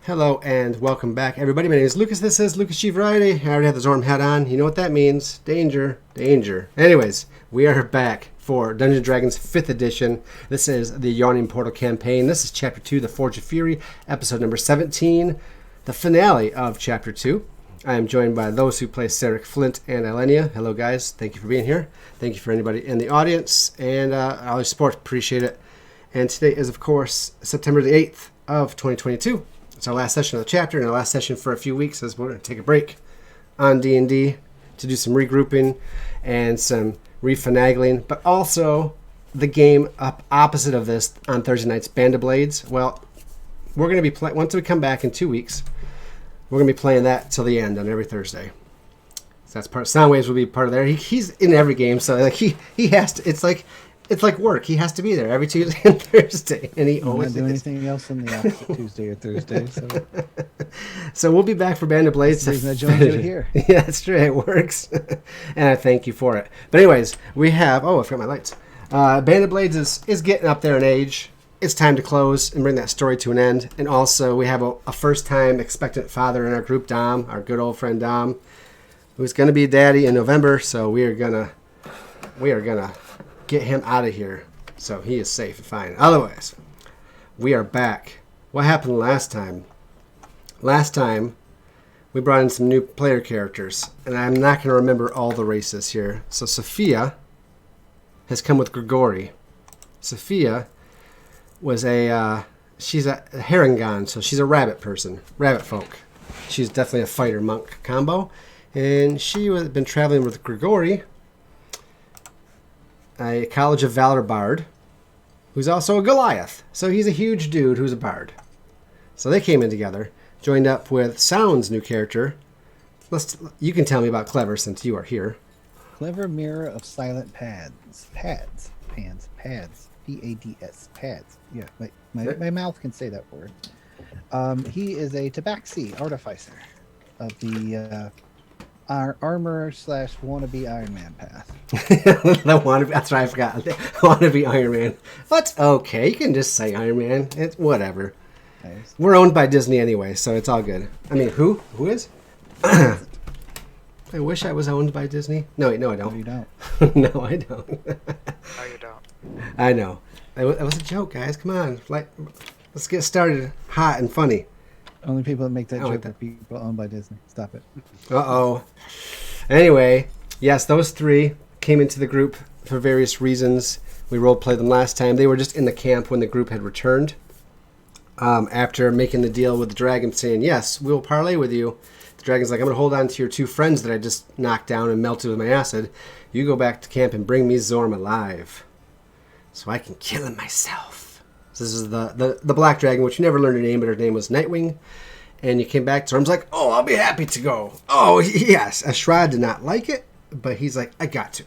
Hello and welcome back, everybody. My name is Lucas. This is Lucas G Variety. I already have the Zorm hat on. You know what that means. Danger, danger. Anyways, we are back for Dungeons & Dragons 5th edition. This is the Yawning Portal campaign. This is Chapter 2, The Forge of Fury, episode number 17, the finale of Chapter 2. I am joined by those who play Sarek, Flint, and Elenia. Hello, guys. Thank you for being here. Thank you for anybody in the audience and all your support. Appreciate it. And today is, of course, September the 8th of 2022. It's our last session of the chapter and our last session for a few weeks as we're going to take a break on D&D to do some regrouping and some refinagling, but also the game up opposite of this on Thursday nights, Band of Blades. Well, we're going to be once we come back in 2 weeks, we're going to be playing that till the end on every Thursday. So that's part. Soundwaves will be part of there. He's in every game, so like he has to. It's like work. He has to be there every Tuesday and Thursday, and he always not do anything else on the opposite Tuesday or Thursday. So we'll be back for Band of Blades. That's the reason I joined you here. Yeah, that's true. It works, and I thank you for it. But anyways, we have. Oh, I forgot my lights. Band of Blades is getting up there in age. It's time to close and bring that story to an end. And also, we have a first-time expectant father in our group, Dom, our good old friend Dom, who's going to be daddy in November. So we are gonna get him out of here so he is safe and fine. Otherwise, we are back. What happened last time? Last time, we brought in some new player characters, and I'm not going to remember all the races here. So Sophia has come with Grigori. Sophia was she's a Harangon, so she's a rabbit person, rabbit folk. She's definitely a fighter monk combo, and she has been traveling with Grigori, a College of Valor bard, who's also a Goliath. So he's a huge dude who's a bard. So they came in together, joined up with Sound's new character. You can tell me about Clever since you are here. Clever Mirror of Silent Pads. Pads. P-A-D-S. Pads. Yeah, my mouth can say that word. He is a Tabaxi artificer of the armor / wannabe Iron Man path. That's right, I forgot. Wannabe Iron Man. But okay, you can just say Iron Man. It's whatever. Nice. We're owned by Disney anyway, so it's all good. I mean, who? Who is? I wish I was owned by Disney. No, wait, no, I don't. No, you don't. No, I don't. No, you don't. I know. It was a joke, guys. Come on. Let's get started hot and funny. Only people that make that I joke like that. are people owned by Disney. Stop it. Uh-oh. Anyway, yes, those three came into the group for various reasons. We role-played them last time. They were just in the camp when the group had returned. After making the deal with the dragon, saying, yes, we'll parlay with you. The dragon's like, I'm going to hold on to your two friends that I just knocked down and melted with my acid. You go back to camp and bring me Zorm alive so I can kill him myself. So this is the black dragon, which you never learned her name, but her name was Nightwing. And you came back, Zorm's like, oh, I'll be happy to go. Oh, yes. Ashrad did not like it, but he's like, I got to.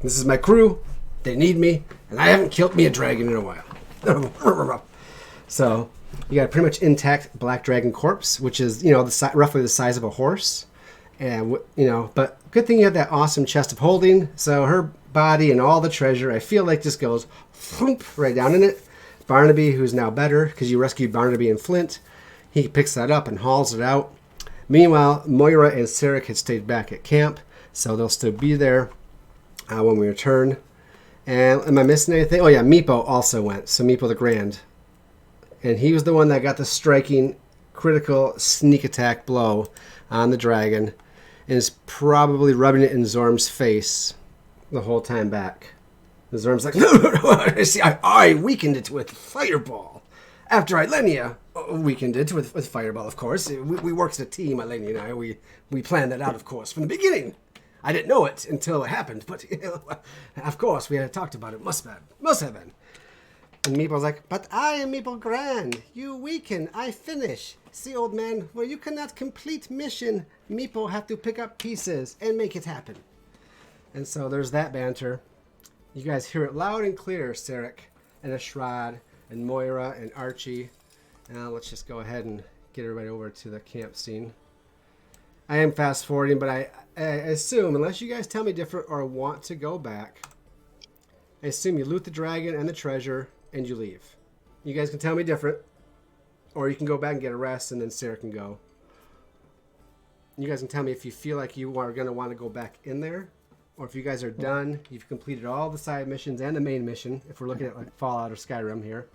This is my crew. They need me, and I haven't killed me a dragon in a while. So you got a pretty much intact black dragon corpse, which is, roughly the size of a horse. And, but good thing you have that awesome chest of holding. So her body and all the treasure, I feel like just goes thump right down in it. Barnaby, who's now better because you rescued Barnaby and Flint, he picks that up and hauls it out. Meanwhile, Moira and Sarek had stayed back at camp, so they'll still be there when we return. And am I missing anything? Oh yeah, Meepo also went. So Meepo the Grand. And he was the one that got the striking, critical sneak attack blow on the dragon and is probably rubbing it in Zorm's face the whole time back. And Zorm's like, no, see, I weakened it with Fireball. After Ilenia weakened it with Fireball, of course. We worked as a team, Ilenia and I. We planned that out, of course, from the beginning. I didn't know it until it happened, but of course, we had talked about it. Must have been. And Meeple's like, but I am Meeple Grand. You weaken, I finish. See, old man, where you cannot complete mission, Meeple have to pick up pieces and make it happen. And so there's that banter. You guys hear it loud and clear, Sarek and Ashrad and Moira and Archie. Now let's just go ahead and get everybody over to the camp scene. I am fast forwarding, but I assume, unless you guys tell me different or want to go back, I assume you loot the dragon and the treasure and you leave. You guys can tell me different. or you can go back and get a rest, and then Sarah can go. You guys can tell me if you feel like you are going to want to go back in there, or if you guys are done, you've completed all the side missions and the main mission, if we're looking at like Fallout or Skyrim here.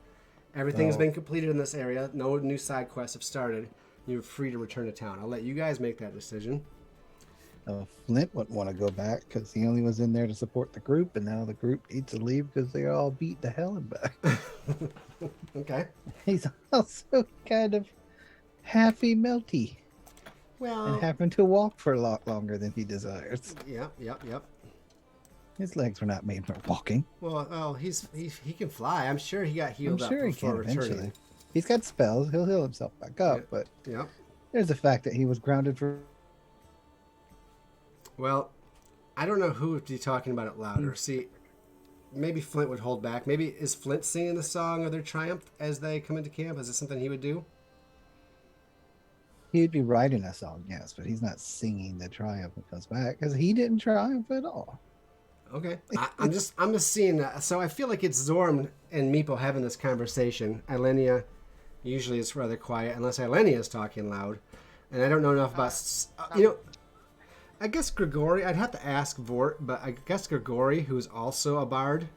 Everything has been completed in this area. No new side quests have started. You're free to return to town. I'll let you guys make that decision. Flint wouldn't want to go back because he only was in there to support the group, and now the group needs to leave because they're all beat to hell and back. Okay. He's also kind of halfy melty Well, and having to walk for a lot longer than he desires. Yep. His legs were not made for walking. Well, he can fly. I'm sure he got I'm healed sure up he before can returning. eventually. He's got spells. He'll heal himself back up, but Yep. there's the fact that he was grounded for. Well, I don't know who would be talking about it louder. See, maybe Flint would hold back. Maybe is Flint singing the song of their triumph as they come into camp? Is this something he would do? He'd be writing a song, yes, but he's not singing the triumph when he comes back because he didn't triumph at all. Okay, I'm just seeing. So I feel like it's Zorm and Meepo having this conversation. Ilenia usually is rather quiet unless Ilenia is talking loud, and I don't know enough about. I guess Grigori. I'd have to ask Vort, but I guess Grigori, who's also a bard,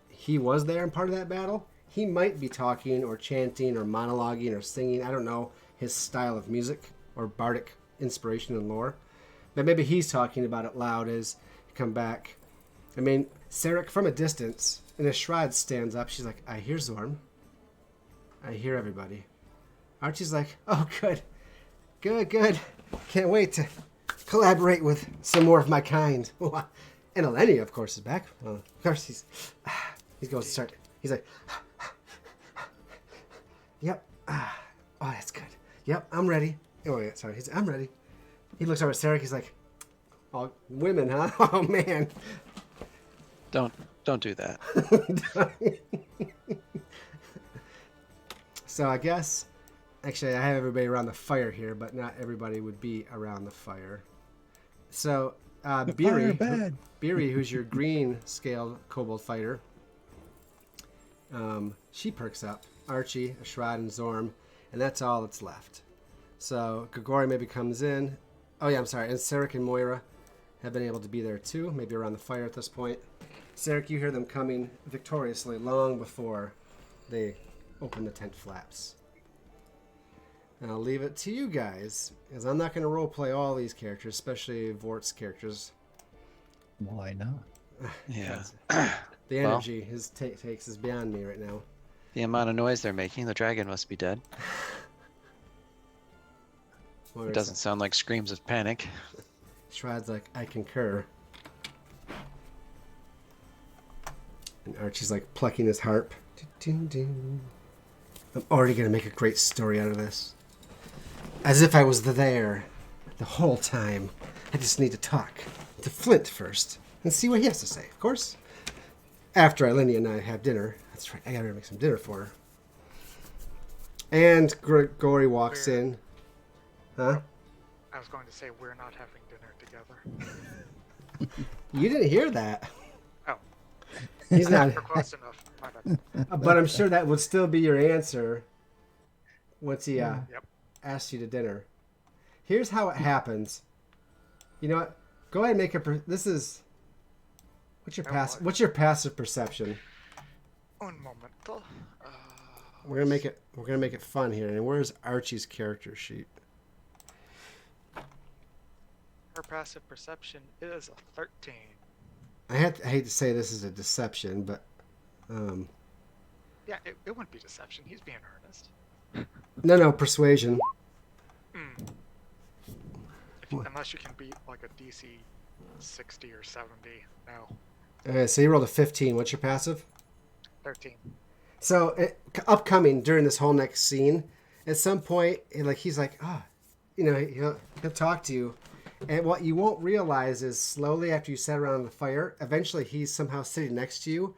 he was there in part of that battle. He might be talking or chanting or monologuing or singing. I don't know his style of music or bardic inspiration and lore, but maybe he's talking about it loud as you come back. I mean, Sarek from a distance, and Ashrad stands up. She's like, I hear Zorm. I hear everybody. Archie's like, oh, good. Can't wait to collaborate with some more of my kind. And Eleni, of course, is back. Well, of course, he's going to start. He's like, yep. Oh, that's good. Yep, I'm ready. Oh, yeah, sorry. I'm ready. He looks over at Sarek. He's like, oh, women, huh? Oh, man. Don't do that. So I guess, actually, I have everybody around the fire here, but not everybody would be around the fire. So Beery, who's your green-scaled kobold fighter, she perks up. Archie, Ashrad, and Zorm, and that's all that's left. So Grigori maybe comes in. Oh yeah, I'm sorry. And Sarek and Moira have been able to be there too, maybe around the fire at this point. Sarek, you hear them coming victoriously long before they open the tent flaps. And I'll leave it to you guys, because I'm not going to roleplay all these characters, especially Vort's characters. Why not? Yeah. The energy his takes is beyond me right now. The amount of noise they're making, the dragon must be dead. It doesn't sound like screams of panic. Shrad's like, I concur. And Archie's like plucking his harp. I'm already going to make a great story out of this. As if I was there the whole time. I just need to talk to Flint first and see what he has to say, of course. After Ilenia and I have dinner. That's right, I gotta make some dinner for her. And Grigori walks in. Huh? I was going to say we're not having dinner together. You didn't hear that. Oh, He's not. we're close enough. My bad. But I'm sure that would still be your answer once he Yep. asks you to dinner. Here's how it happens. You know what? Go ahead and make a. This is. What's your passive perception? Un momento. We're gonna make it fun here. And where's Archie's character sheet? Her passive perception is a 13. I hate to say this is a deception, but Yeah, it wouldn't be deception. He's being earnest. no, persuasion. Unless you can beat like a DC 60 or 70. No. Okay, so you rolled a 15. What's your passive? 13. So upcoming during this whole next scene, at some point, he's like, he'll talk to you, and what you won't realize is slowly after you sat around the fire, eventually he's somehow sitting next to you,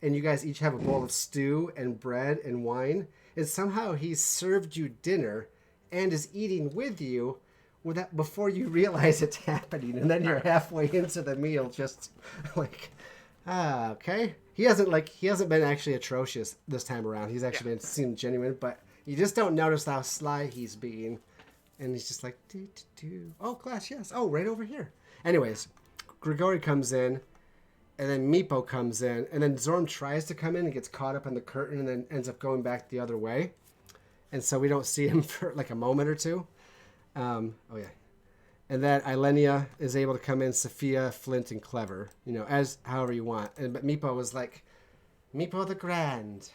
and you guys each have a bowl of stew and bread and wine, and somehow he's served you dinner and is eating with you without before you realize it's happening, and then you're halfway into the meal, just like, okay. He hasn't been actually atrocious this time around. He's actually been seemed genuine, but You just don't notice how sly he's being. And he's just like, do, do, do. Oh, class, yes. Oh, right over here. Anyways, Grigori comes in, and then Meepo comes in, and then Zorm tries to come in and gets caught up in the curtain and then ends up going back the other way. And so we don't see him for like a moment or two. Oh, yeah. And then Ilenia is able to come in, Sophia, Flint, and Clever, as however you want. But Meepo was like, Meepo the Grand.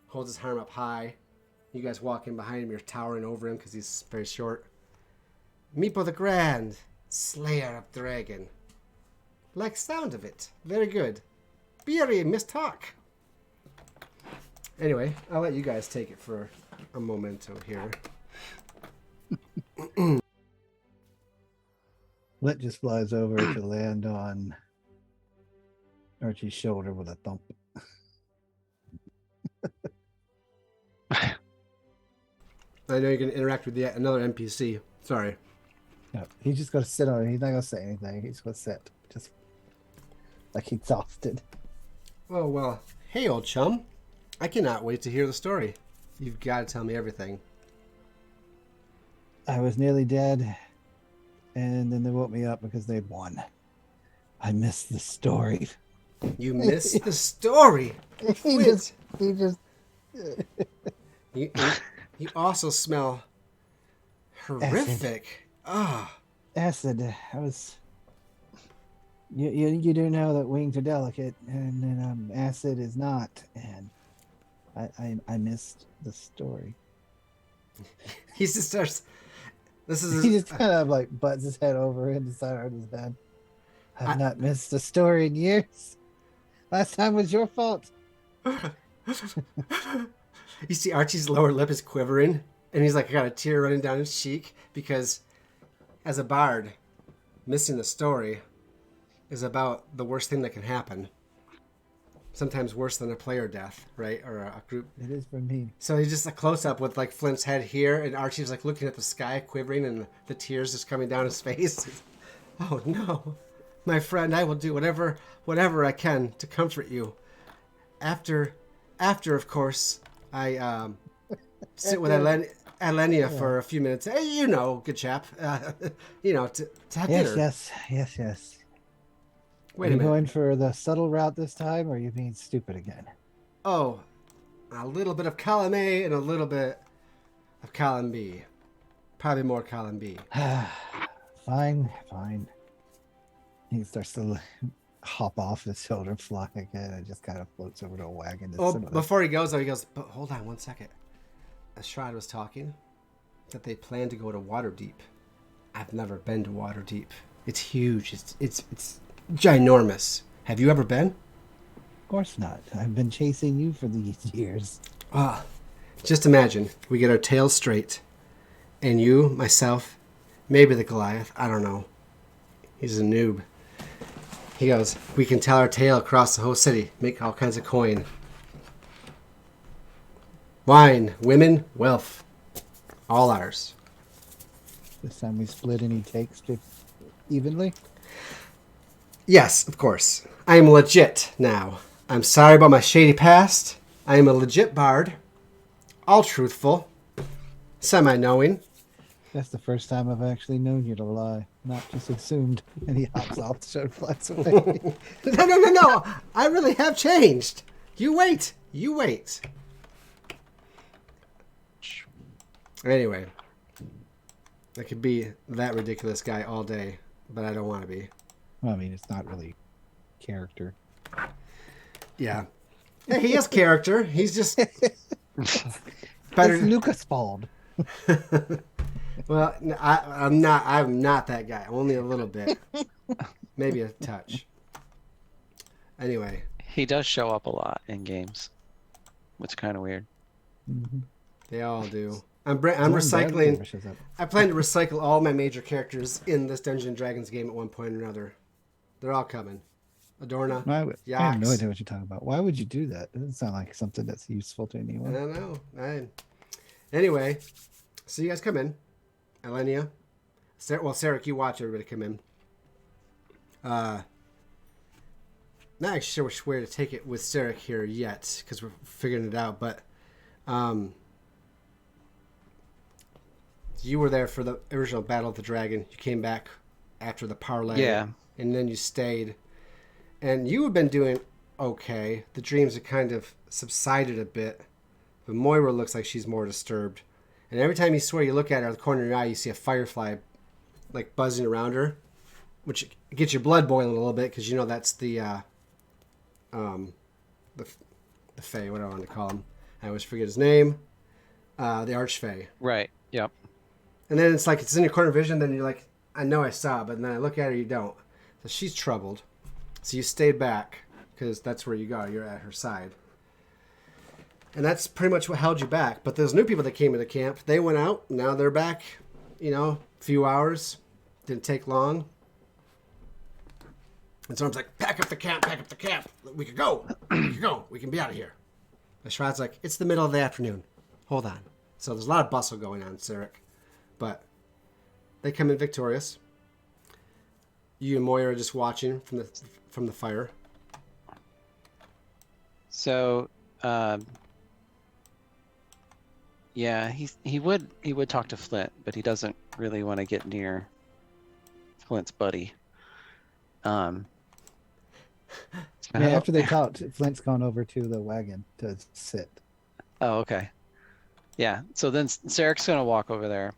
Holds his arm up high. You guys walk in behind him, you're towering over him because he's very short. Meepo the Grand, Slayer of Dragon. Like sound of it. Very good. Beery, mistalk. Anyway, I'll let you guys take it for a memento here. Lit just flies over to land on Archie's shoulder with a thump. I know you're going to interact with yet another NPC. Sorry. No, he's just going to sit on it. He's not going to say anything. He's going to sit. Just like exhausted. Oh, well. Hey, old chum. I cannot wait to hear the story. You've got to tell me everything. I was nearly dead, and then they woke me up because they won. I missed the story. You missed the story. he just You also smell horrific. Ah. Acid. I was. You do know that wings are delicate, and acid is not. And I missed the story. He just starts. This is. He just kind of like butts his head over into the side of his head. I've not missed a story in years. Last time was your fault. You see Archie's lower lip is quivering, and he's like got a tear running down his cheek because, as a bard, missing the story is about the worst thing that can happen. Sometimes worse than a player death, right? Or a group. It is for me. So he's just a close up with like Flint's head here, and Archie's like looking at the sky, quivering, and the tears just coming down his face. Oh no, my friend, I will do whatever I can to comfort you. After, of course, I sit with Ilenia for a few minutes. Hey, good chap. To have dinner. Yes. Wait Are a you minute. going for the subtle route this time, or are you being stupid again? Oh, a little bit of column A and a little bit of column B. Probably more column B. Fine. He starts to hop off his shoulder, fly again, and just kind of floats over to a wagon. Before he goes, though, he goes, but hold on one second. Ashrad was talking that they plan to go to Waterdeep. I've never been to Waterdeep. It's huge. It's ginormous. Have you ever been? Of course not. I've been chasing you for these years. Just imagine we get our tails straight, and you, myself, maybe the Goliath, I don't know. He's a noob. He goes, we can tell our tale across the whole city, make all kinds of coin. Wine, women, wealth. All ours. This time we split any takes evenly? Yes, of course. I am legit now. I'm sorry about my shady past. I am a legit bard. All truthful. Semi-knowing. That's the first time I've actually known you to lie, not just assumed. And he hops off the show and flies away. No. I really have changed. You wait. Anyway. I could be that ridiculous guy all day, but I don't want to be. Well, I mean, it's not really character. Yeah, he has character. He's just better. It's Lucas Bald. Well, I'm not that guy. Only a little bit. Maybe a touch. Anyway. He does show up a lot in games, which is kind of weird. Mm-hmm. They all do. I'm recycling. I plan to recycle all my major characters in this Dungeons & Dragons game at one point or another. They're all coming. Adorna. I have no idea what you're talking about. Why would you do that? It doesn't sound like something that's useful to anyone. I don't know. Anyway, so you guys come in. Ilenia. Sarek, you watch everybody come in. Not actually sure where to take it with Sarek here yet, because we're figuring it out, but You were there for the original Battle of the Dragon. You came back after the parlay, Yeah. and then you stayed. And you have been doing okay. The dreams have kind of subsided a bit, but Moira looks like she's more disturbed. And every time you swear, you look at her, out of the corner of your eye, you see a firefly like buzzing around her, which gets your blood boiling a little bit because you know that's the Fae, what do I want to call him? I always forget his name. The Archfey. Right. Yep. And then it's like it's in your corner vision. Then you're like, I know I saw it, but then I look at her, you don't. So she's troubled. So you stayed back because that's where you go. You're at her side. And that's pretty much what held you back. But those new people that came into camp, they went out. Now they're back. You know, a few hours. Didn't take long. And Storm's like, pack up the camp, pack up the camp. We could go. We could go. We can be out of here. And Shroud's like, it's the middle of the afternoon. Hold on. So there's a lot of bustle going on, Sarek. But they come in victorious. You and Moira are just watching from the fire. So, yeah, he would talk to Flint, but he doesn't really want to get near Flint's buddy. Yeah, after they talked, Flint's gone over to the wagon to sit. Oh, okay. Yeah. So then Sarek's gonna walk over there.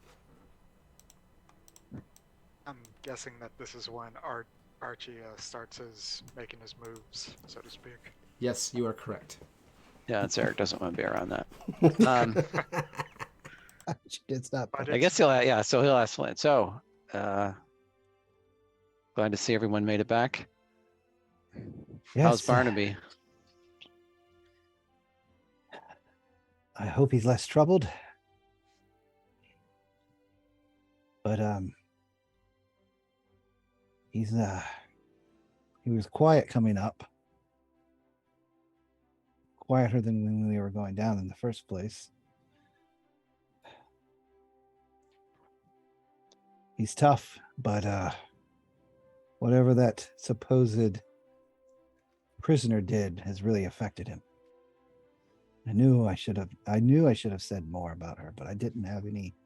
I'm guessing that this is when Archie starts making his moves, so to speak. Yes, you are correct. Yeah, and Sarek doesn't want to be around that. It's not. But I guess he'll ask Flint. So, glad to see everyone made it back. Yes, How's Barnaby? I hope he's less troubled. But he was quiet coming up. Quieter than when we were going down in the first place. He's tough, but whatever that supposed prisoner did has really affected him. I knew I should have said more about her, but I didn't have any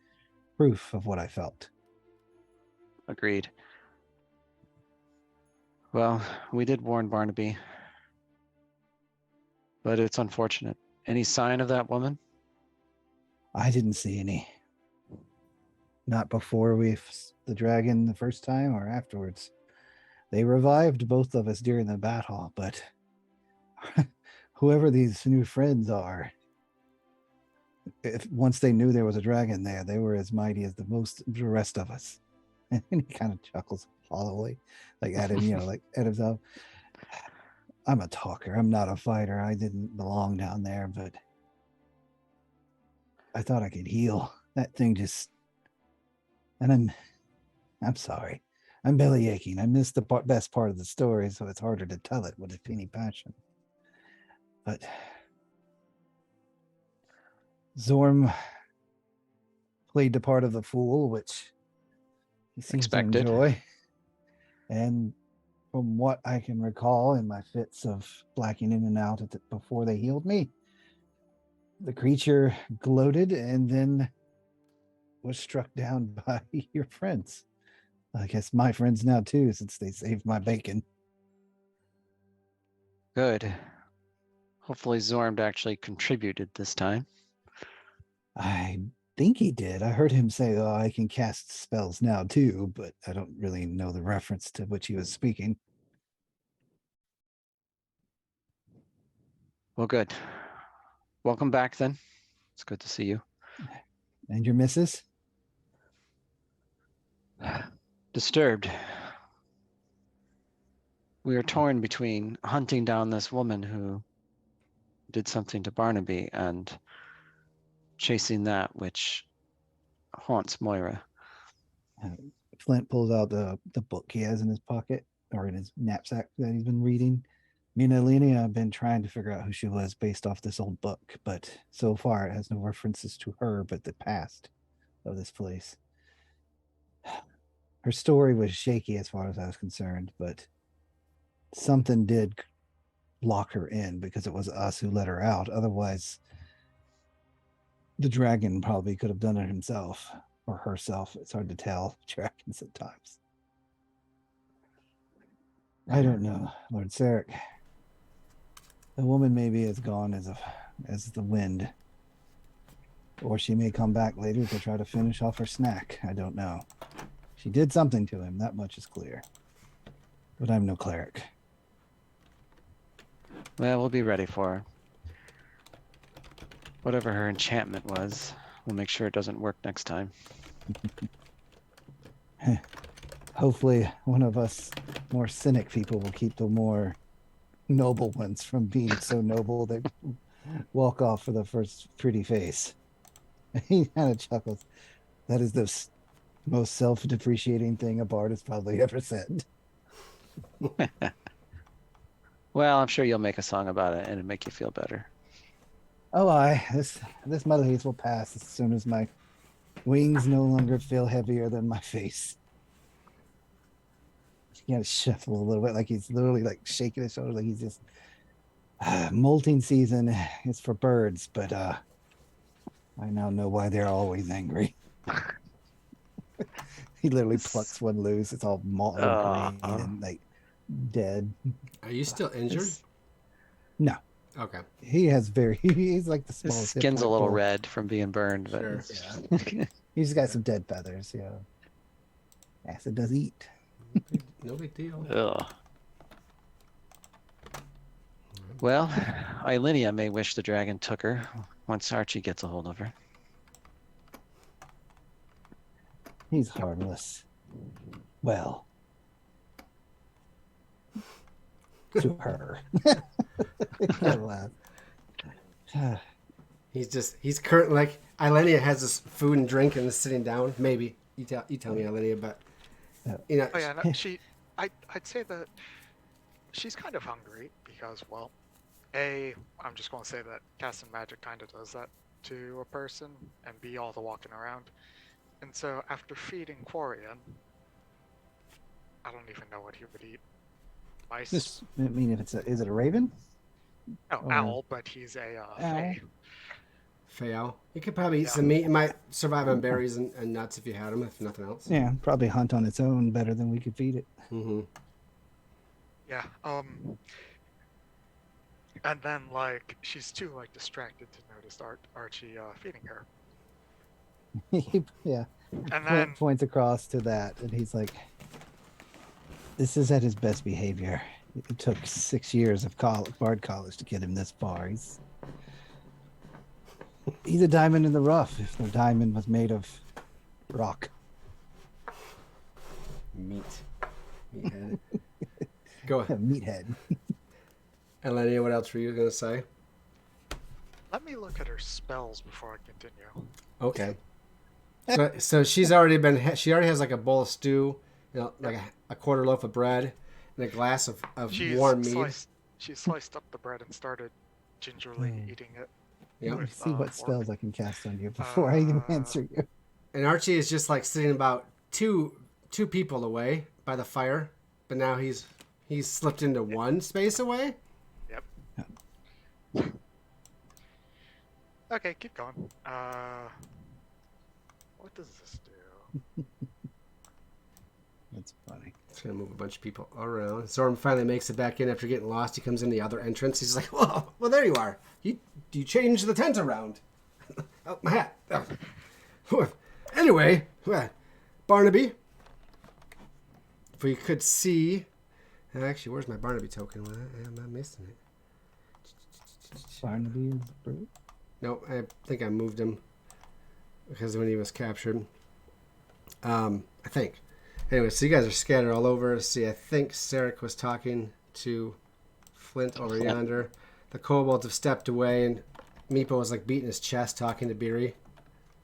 proof of what I felt. Agreed. Well, we did warn Barnaby, but it's unfortunate. Any sign of that woman? I didn't see any. Not before the dragon the first time or afterwards. They revived both of us during the battle, but whoever these new friends are, once they knew there was a dragon there, they were as mighty as the rest of us. And he kind of chuckles hollowly, like at him, like at himself. I'm a talker. I'm not a fighter. I didn't belong down there, but I thought I could heal. That thing just, and I'm sorry. I'm belly aching. I missed the best part of the story, so it's harder to tell it with any passion. But Zorm played the part of the fool, which he seems to enjoy. And from what I can recall in my fits of blacking in and out before they healed me, the creature gloated and then was struck down by your friends. I guess my friends now too, since they saved my bacon. Good. Hopefully Zorm actually contributed this time. I think he did. I heard him say, "Oh, I can cast spells now too," but I don't really know the reference to which he was speaking. Well, good. Welcome back then. It's good to see you. And your missus? Disturbed. We are torn between hunting down this woman who did something to Barnaby and chasing that which haunts Moira. Flint pulls out the book he has in his pocket or in his knapsack that he's been reading. Me and Alenia have been trying to figure out who she was based off this old book, but so far it has no references to her but the past of this place. Her story was shaky as far as I was concerned, but something did lock her in because it was us who let her out. Otherwise, the dragon probably could have done it himself. or herself. It's hard to tell dragons at times. I don't know, Lord Sarek. The woman may be as gone as the wind. Or she may come back later to try to finish off her snack. I don't know. She did something to him, that much is clear. But I'm no cleric. Well, we'll be ready for her. Whatever her enchantment was, we'll make sure it doesn't work next time. Hopefully one of us more cynic people will keep the more noble ones from being so noble they walk off for the first pretty face. He kind of chuckles. That is the most self-depreciating thing a bard has probably ever said. Well, I'm sure you'll make a song about it and it'll make you feel better. Oh, this malaise will pass as soon as my wings no longer feel heavier than my face. He kind of shuffle a little bit, like he's literally like shaking his shoulders, like he's just molting season is for birds, but I now know why they're always angry. He literally plucks one loose. It's all mottled green and like dead. Are you still injured? No. Okay. He's like the His smallest. skin's a little red from being burned, but Sure. Yeah. He's got some dead feathers. Yeah. Acid does eat. No big deal. ugh. Well, Eilenia may wish the dragon took her once Archie gets a hold of her. He's harmless. Well, to her. I laugh. He's currently like Eilenia has this food and drink and is sitting down. Maybe you tell me, Eilenia, but you know. Oh yeah, no, I'd say that she's kind of hungry because, well, I'm just going to say that casting magic kind of does that to a person, and B, all the walking around. And so after feeding Quarian, I don't even know what he would eat. Mice? Just, I mean, is it a raven? No, owl, but he's a fae. Fayal. You could probably eat some meat. It might survive on berries and nuts if you had them, if nothing else. Yeah, probably hunt on its own better than we could feed it. Mm-hmm. Yeah. And then like she's too like distracted to notice Archie feeding her. Yeah. And then Points across to that, and he's like, "This is at his best behavior. It took 6 years of Bard College to get him this far. He's a diamond in the rough. If the diamond was made of rock." Meathead. Go ahead. Meathead. Eilenia, what else were you going to say? let me look at her spells before I continue. Okay. So she already has like a bowl of stew, like a quarter loaf of bread, and a glass of warm mead. She sliced up the bread and started gingerly eating it. Yeah. Let me see what spells I can cast on you before I even answer you. And Archie is just like sitting about two people away by the fire, but now he's slipped into one space away. Yep. Okay, keep going. What does this do? That's funny. It's gonna move a bunch of people around. Zorm finally makes it back in after getting lost. He comes in the other entrance. He's like, "Well, there you are. You changed the tent around." Oh, my hat. Oh. Anyway, Barnaby, if we could see. Actually, where's my Barnaby token? Why am I missing it? Barnaby is bird? No, I think I moved him because when he was captured. I think. Anyway, so you guys are scattered all over. See, I think Sarek was talking to Flint over yonder. The kobolds have stepped away, and Meepo was like beating his chest, talking to Beery.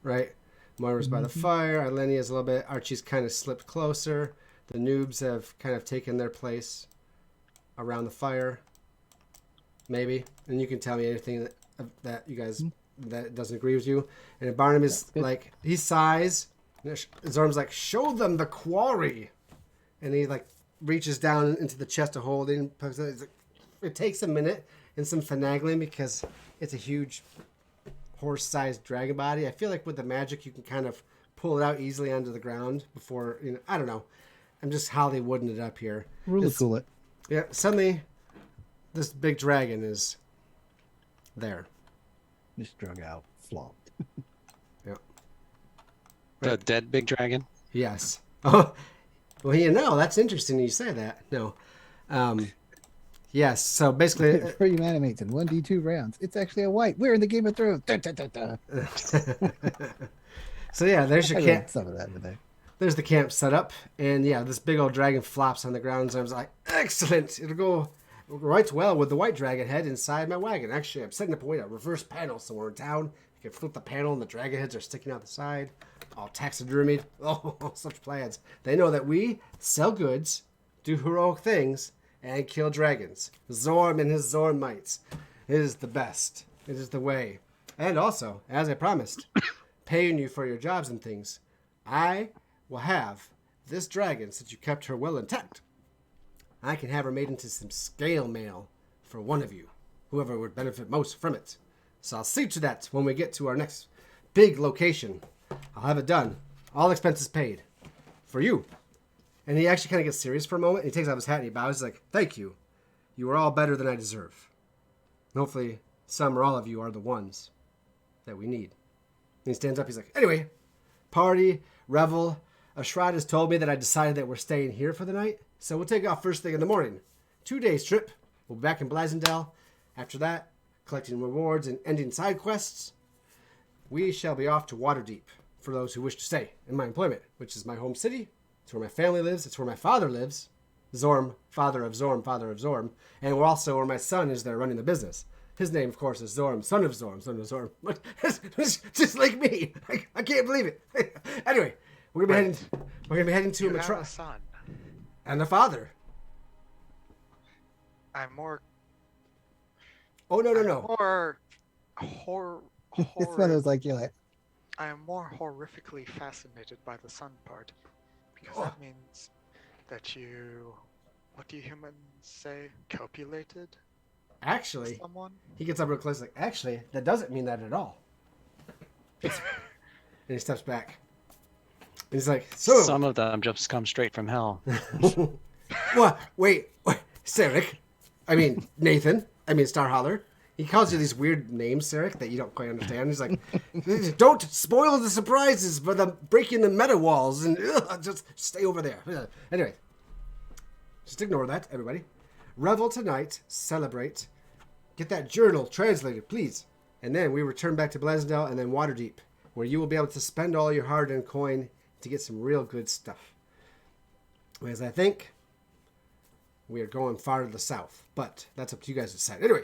Right? Moira's by the fire. Eilenia's a little bit. Archie's kind of slipped closer. The noobs have kind of taken their place around the fire. Maybe. And you can tell me anything that you guys that doesn't agree with you. And Barnaby's like, he sighs. Zorm's like, "Show them the quarry," and he like reaches down into the chest of holding. It takes a minute and some finagling because it's a huge horse-sized dragon body. I feel like with the magic you can kind of pull it out easily onto the ground before, I don't know. I'm just Hollywooding it up here. Really cool it. Yeah, suddenly this big dragon is there. Just drug out, flopped. Yeah. The dead big dragon? Yes. Oh, well, that's interesting you say that. No. Yes, so basically... Frame animates in 1d2 rounds. It's actually a white. We're in the Game of Thrones. Da, da, da, da. So yeah, there's your camp. Some of that in there. There's the camp set up, and yeah, this big old dragon flops on the ground, and I was like, excellent! It'll go right well with the white dragon head inside my wagon. Actually, I'm setting up a reverse panel somewhere in town. You can flip the panel, and the dragon heads are sticking out the side, all taxidermied. Oh, such plans. They know that we sell goods, do heroic things, and kill dragons. Zorm and his Zorm mites. It is the best. It is the way. And also, as I promised, paying you for your jobs and things, I will have this dragon, since you kept her well intact. I can have her made into some scale mail for one of you, whoever would benefit most from it. So I'll see to that when we get to our next big location. I'll have it done. All expenses paid. For you. And he actually kind of gets serious for a moment. He takes off his hat and he bows. He's like, thank you. You are all better than I deserve. And hopefully some or all of you are the ones that we need. And he stands up. He's like, anyway, party, revel. Ashrad has told me that I decided that we're staying here for the night. So we'll take off first thing in the morning. 2 days trip. We'll be back in Blasendale. After that, collecting rewards and ending side quests, we shall be off to Waterdeep for those who wish to stay in my employment, which is my home city. It's where my family lives. It's where my father lives. Zorm, father of Zorm, father of Zorm. And we're also where my son is there running the business. His name, of course, is Zorm, son of Zorm, son of Zorm. It's just like me. I can't believe it. Anyway, we're gonna be heading to You a have a son. and a father. I'm more. Oh no. More This one was like, you're like, I am more horrifically fascinated by the son part, because that means that you, what do you humans say, copulated Actually, someone? he gets up real close, like, actually, that doesn't mean that at all. And he steps back. And he's like, so. Some of them just come straight from hell. What? Wait, Sarek. I mean, Nathan. I mean, Starholler. He calls you these weird names, Sarek, that you don't quite understand. He's like, don't spoil the surprises by breaking the meta walls and just stay over there. Anyway, just ignore that, everybody. Revel tonight, celebrate. Get that journal translated, please. And then we return back to Blasendale and then Waterdeep, where you will be able to spend all your hard-earned coin to get some real good stuff. As I think, we are going far to the south, but that's up to you guys to decide. Anyway.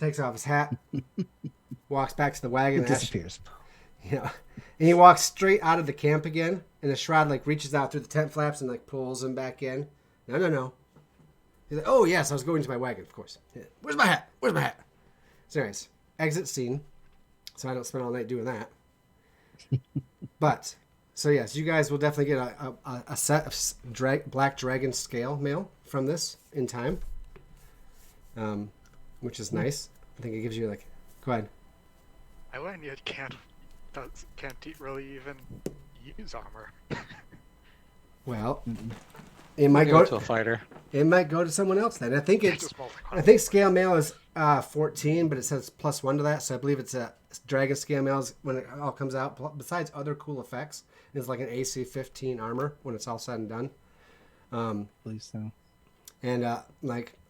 Takes off his hat, walks back to the wagon. it disappears. And he walks straight out of the camp again, and the Shroud reaches out through the tent flaps and pulls him back in. No. He's like, oh yes, I was going to my wagon, of course. Yeah. Where's my hat? So anyways, exit scene. So I don't spend all night doing that. But so yes, you guys will definitely get a set of Black Dragon scale mail from this in time. Which is nice. I think it gives you go ahead. I learned you can't really even use armor. Well, it might go to a fighter. It might go to someone else then. I think Just scale mail is 14, but it says +1 to that, so I believe it's a dragon scale mail when it all comes out. Besides other cool effects, it's like an AC 15 armor when it's all said and done. I believe so. And I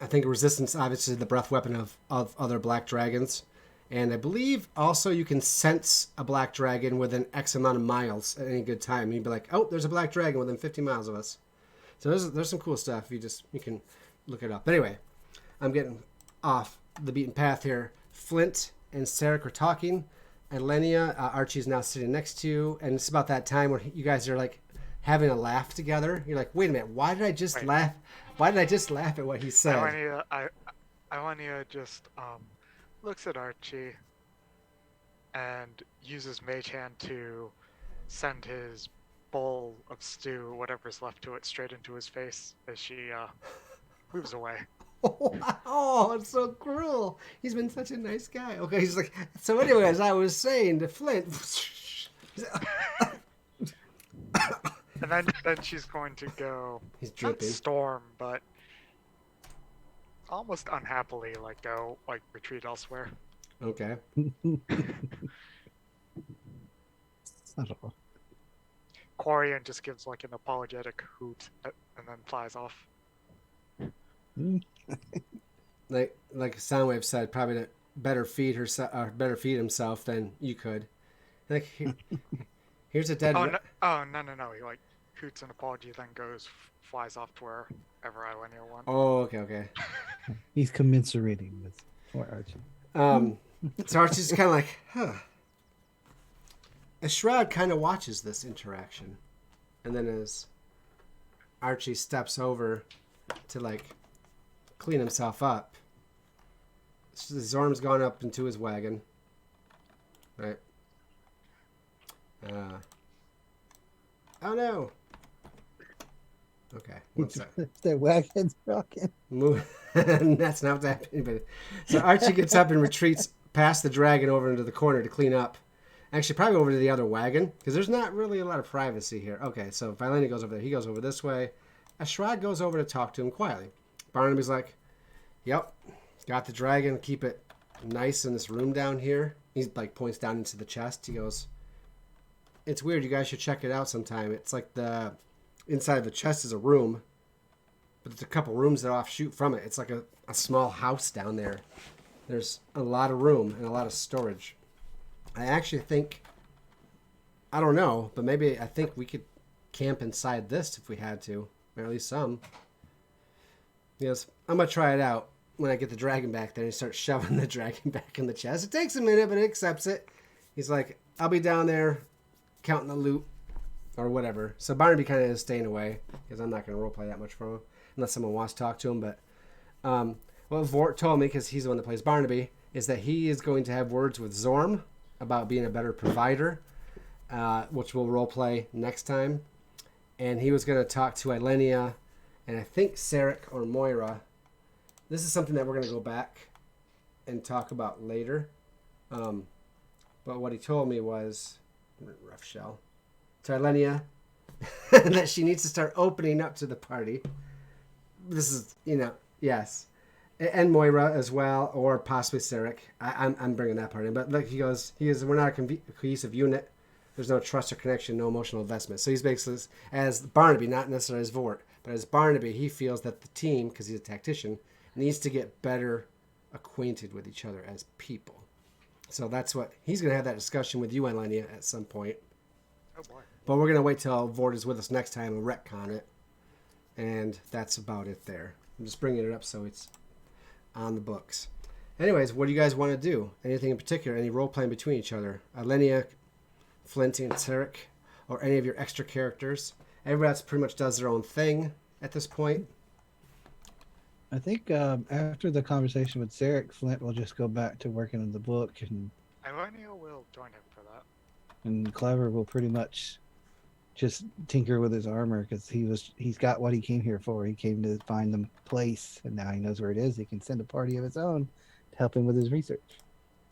think resistance, obviously, is the breath weapon of other black dragons. And I believe also you can sense a black dragon within X amount of miles at any good time. You'd be like, oh, there's a black dragon within 50 miles of us. So there's some cool stuff. You can look it up. But anyway, I'm getting off the beaten path here. Flint and Sarek are talking. Elenia, Archie's now sitting next to you. And it's about that time where you guys are having a laugh together. You're like, wait a minute, why did I just laugh? Why did I just laugh at what he said? Iwania just looks at Archie and uses Mage Hand to send his bowl of stew, whatever's left to it, straight into his face as she moves away. Oh, it's so cruel. He's been such a nice guy. Okay, he's like, so anyway, as I was saying to Flint, And then she's going to go. He's Not dripping. storm, but almost unhappily, go retreat elsewhere. Okay. Subtle. Quarian just gives an apologetic hoot and then flies off. Like Soundwave said, probably to better feed himself than you could. Like here's a dead. No! He hoots an apology, then flies off to wherever Ilenia went. Oh, okay. He's commiserating with poor Archie. So Archie's kind of like, huh. A Shroud kind of watches this interaction, and then as Archie steps over to clean himself up, Zorm's gone up into his wagon. Right. Oh no. Okay. One sec. The wagon's broken. That's not what's happening. But so Archie gets up and retreats past the dragon over into the corner to clean up. Actually, probably over to the other wagon because there's not really a lot of privacy here. Okay, so Vilena goes over there. He goes over this way. Ashrad goes over to talk to him quietly. Barnaby's like, "Yep, got the dragon. Keep it nice in this room down here." He points down into the chest. He goes, "It's weird. You guys should check it out sometime. It's like the inside of the chest is a room, but there's a couple rooms that offshoot from it. It's like a small house down there. There's a lot of room and a lot of storage. I actually think, I don't know, but maybe I think we could camp inside this if we had to, or at least some." He goes, "I'm going to try it out when I get the dragon back there." And he starts shoving the dragon back in the chest. It takes a minute, but it accepts it. He's like, "I'll be down there counting the loot or whatever." So Barnaby kind of is staying away because I'm not going to roleplay that much for him unless someone wants to talk to him. But what Vort told me, because he's the one that plays Barnaby, is that he is going to have words with Zorm about being a better provider, which we'll roleplay next time. And he was going to talk to Ilenia and I think Sarek or Moira. This is something that we're going to go back and talk about later. But what he told me was, rough shell, to Ilenia, that she needs to start opening up to the party. This is, yes. And Moira as well, or possibly Sarek. I'm bringing that part in. But he goes, we're not a cohesive unit. There's no trust or connection, no emotional investment. So he's basically, as Barnaby, not necessarily as Vort, but as Barnaby, he feels that the team, because he's a tactician, needs to get better acquainted with each other as people. So that's what, he's going to have that discussion with you, Ilenia, at some point. Oh boy. But we're going to wait till Vort is with us next time and retcon it. And that's about it there. I'm just bringing it up so it's on the books. Anyways, what do you guys want to do? Anything in particular? Any role playing between each other? Ilenia, Flint, and Sarek, or any of your extra characters? Everybody else pretty much does their own thing at this point. I think after the conversation with Sarek, Flint will just go back to working on the book, and Ilenia will join him for that. And Clever will pretty much just tinker with his armor because he's got what he came here for. He came to find the place, and now he knows where it is. He can send a party of his own to help him with his research.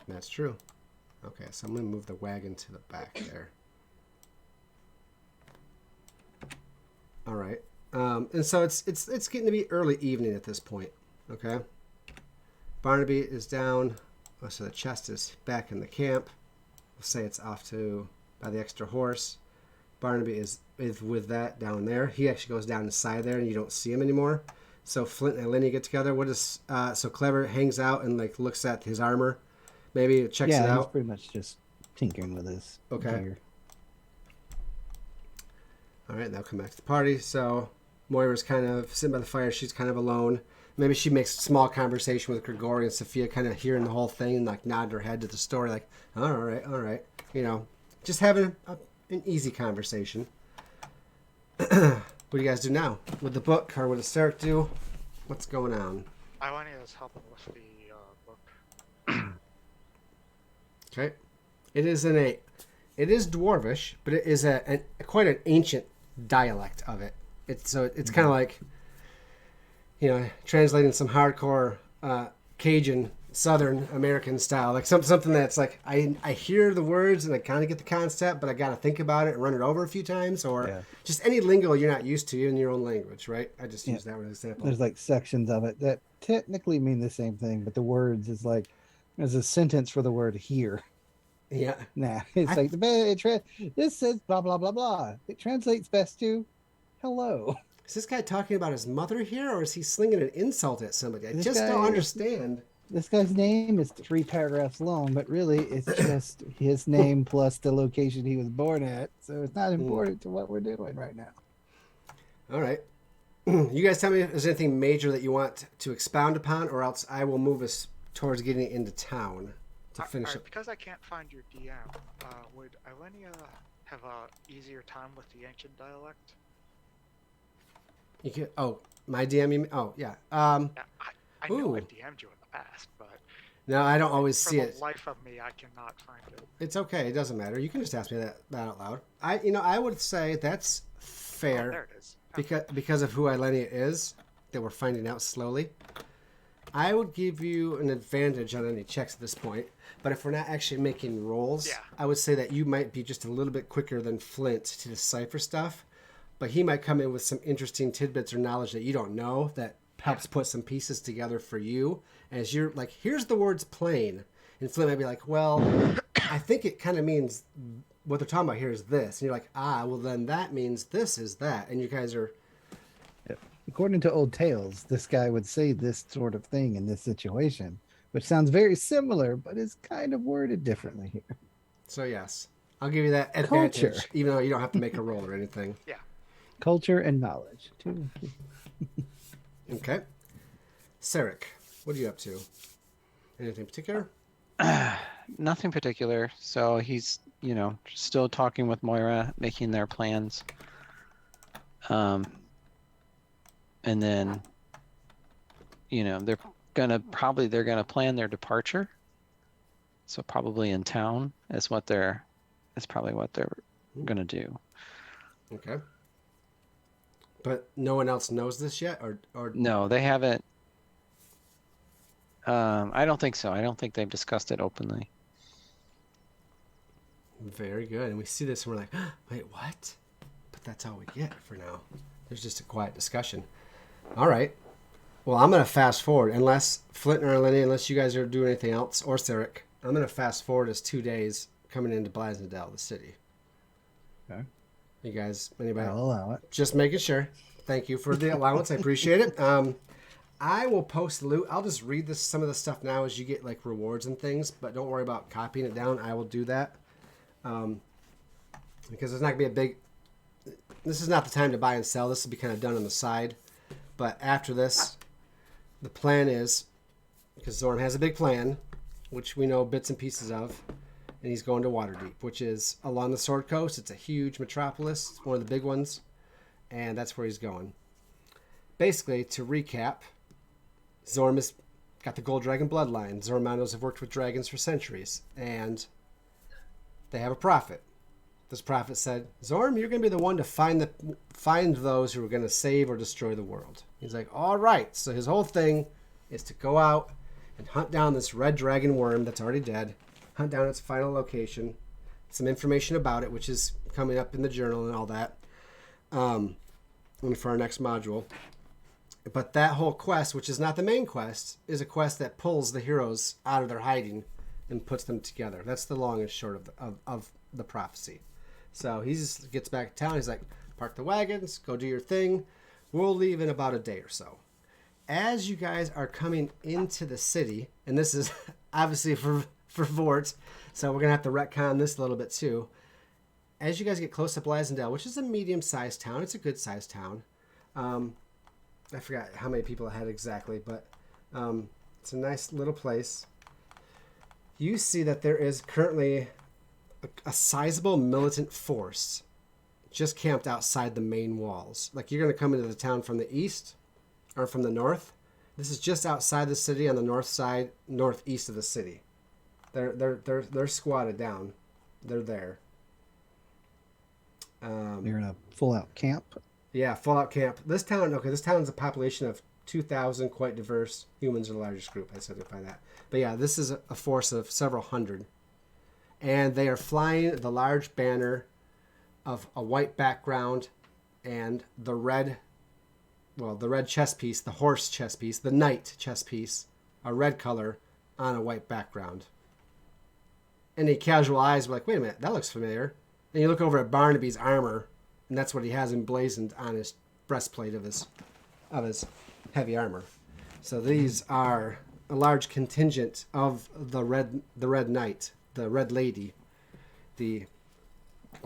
That's true. Okay, so I'm going to move the wagon to the back there. All right. And so it's getting to be early evening at this point. Okay. Barnaby is down. Oh, so the chest is back in the camp. We'll say it's off by the extra horse. Barnaby is with that down there. He actually goes down inside there, and you don't see him anymore. So Flint and Ilenia get together. What is so Clever hangs out and looks at his armor. Maybe checks it out. Yeah, he's pretty much just tinkering with his gear. All right, now come back to the party. So Moira's kind of sitting by the fire. She's kind of alone. Maybe she makes a small conversation with Grigori and Sophia, kind of hearing the whole thing and nodding her head to the story, all right. Just having an easy conversation. What do you guys do now? With the book, or what does Sarek do? What's going on? Ilenia is helping with the book. Okay. It is Dwarvish, but it is quite an ancient dialect of it. It's kind of like, translating some hardcore Cajun Southern American style, like something that's like I hear the words and I kind of get the concept, but I got to think about it and run it over a few times, or just any lingo you're not used to in your own language, right? I just use that as an example. There's like sections of it that technically mean the same thing, but the words is like there's a sentence for the word here. Yeah. Nah, it's like this says blah blah blah blah. It translates best to hello. Is this guy talking about his mother here, or is he slinging an insult at somebody? I just don't understand. This guy's name is 3 paragraphs long, but really it's just his name plus the location he was born at. So it's not important to what we're doing right now. All right. You guys tell me if there's anything major that you want to expound upon, or else I will move us towards getting into town to finish up. Because I can't find your DM, would Ilenia have a easier time with the ancient dialect? You can, my DM? You mean? Oh, yeah. I know I've DM'd you in the past, but... No, I don't always see it. For the life of me, I cannot find it. It's okay. It doesn't matter. You can just ask me that out loud. I would say that's fair. Oh, there it is. Okay. Because of who Ilenia is, that we're finding out slowly. I would give you an advantage on any checks at this point, but if we're not actually making rolls, I would say that you might be just a little bit quicker than Flint to decipher stuff, but he might come in with some interesting tidbits or knowledge that you don't know that helps put some pieces together for you. As you're like, here's the words plane, and Flint might be like, well, I think it kind of means what they're talking about here is this, and you're like, well then that means this is that, and you guys are... According to old tales, this guy would say this sort of thing in this situation, which sounds very similar, but is kind of worded differently here. So yes, I'll give you that advantage, even though you don't have to make a roll or anything. Yeah. Culture and knowledge. Too. Okay. Sarek, what are you up to? Anything particular? Nothing particular. So he's, still talking with Moira, making their plans. And then, they're gonna plan their departure. So probably in town is probably what they're gonna do. Okay. But no one else knows this yet, or no, they haven't. I don't think so. I don't think they've discussed it openly. Very good. And we see this and we're like, wait, what? But that's all we get for now. There's just a quiet discussion. All right. Well, I'm going to fast forward. Unless Flint or Eleni, unless you guys are doing anything else, or Sarek, I'm going to fast forward as 2 days coming into Blasnadell, the city. Okay. You guys, anybody? I'll allow it. Just making sure. Thank you for the allowance. I appreciate it. I will post loot. I'll just read some of the stuff now as you get like rewards and things, but don't worry about copying it down. I will do that. Because it's not going to be a big... This is not the time to buy and sell. This will be kind of done on the side. But after this, the plan is, because Zorm has a big plan, which we know bits and pieces of, and he's going to Waterdeep, which is along the Sword Coast. It's a huge metropolis. It's one of the big ones, and that's where he's going. Basically, to recap, Zorm has got the Gold Dragon bloodline. Zormandos have worked with dragons for centuries, and they have a prophet. This prophet said, Zorm, you're going to be the one to find those who are going to save or destroy the world. He's like, all right. So his whole thing is to go out and hunt down this red dragon worm that's already dead, hunt down its final location, some information about it, which is coming up in the journal and all that, for our next module. But that whole quest, which is not the main quest, is a quest that pulls the heroes out of their hiding and puts them together. That's the long and short of the prophecy. So he just gets back to town. He's like, park the wagons, go do your thing. We'll leave in about a day or so. As you guys are coming into the city, and this is obviously for Vort, so we're going to have to retcon this a little bit too. As you guys get close to Blasendale, which is a medium-sized town, it's a good-sized town. I forgot how many people it had exactly, but it's a nice little place. You see that there is currently a sizable militant force just camped outside the main walls. Like, you're going to come into the town from the east or from the north. This is just outside the city on the north side, northeast of the city. They're squatted down. They're there. They're in a full-out camp. Yeah, full-out camp. This town's a population of 2,000, quite diverse. Humans are the largest group, I certify that. But yeah, this is a force of several hundred. And they are flying the large banner of a white background and the red chess piece, the horse chess piece, the knight chess piece, a red color on a white background. Any casual eyes were like, wait a minute, that looks familiar. And you look over at Barnaby's armor, and that's what he has emblazoned on his breastplate of his heavy armor. So these are a large contingent of the red knight, the red lady, the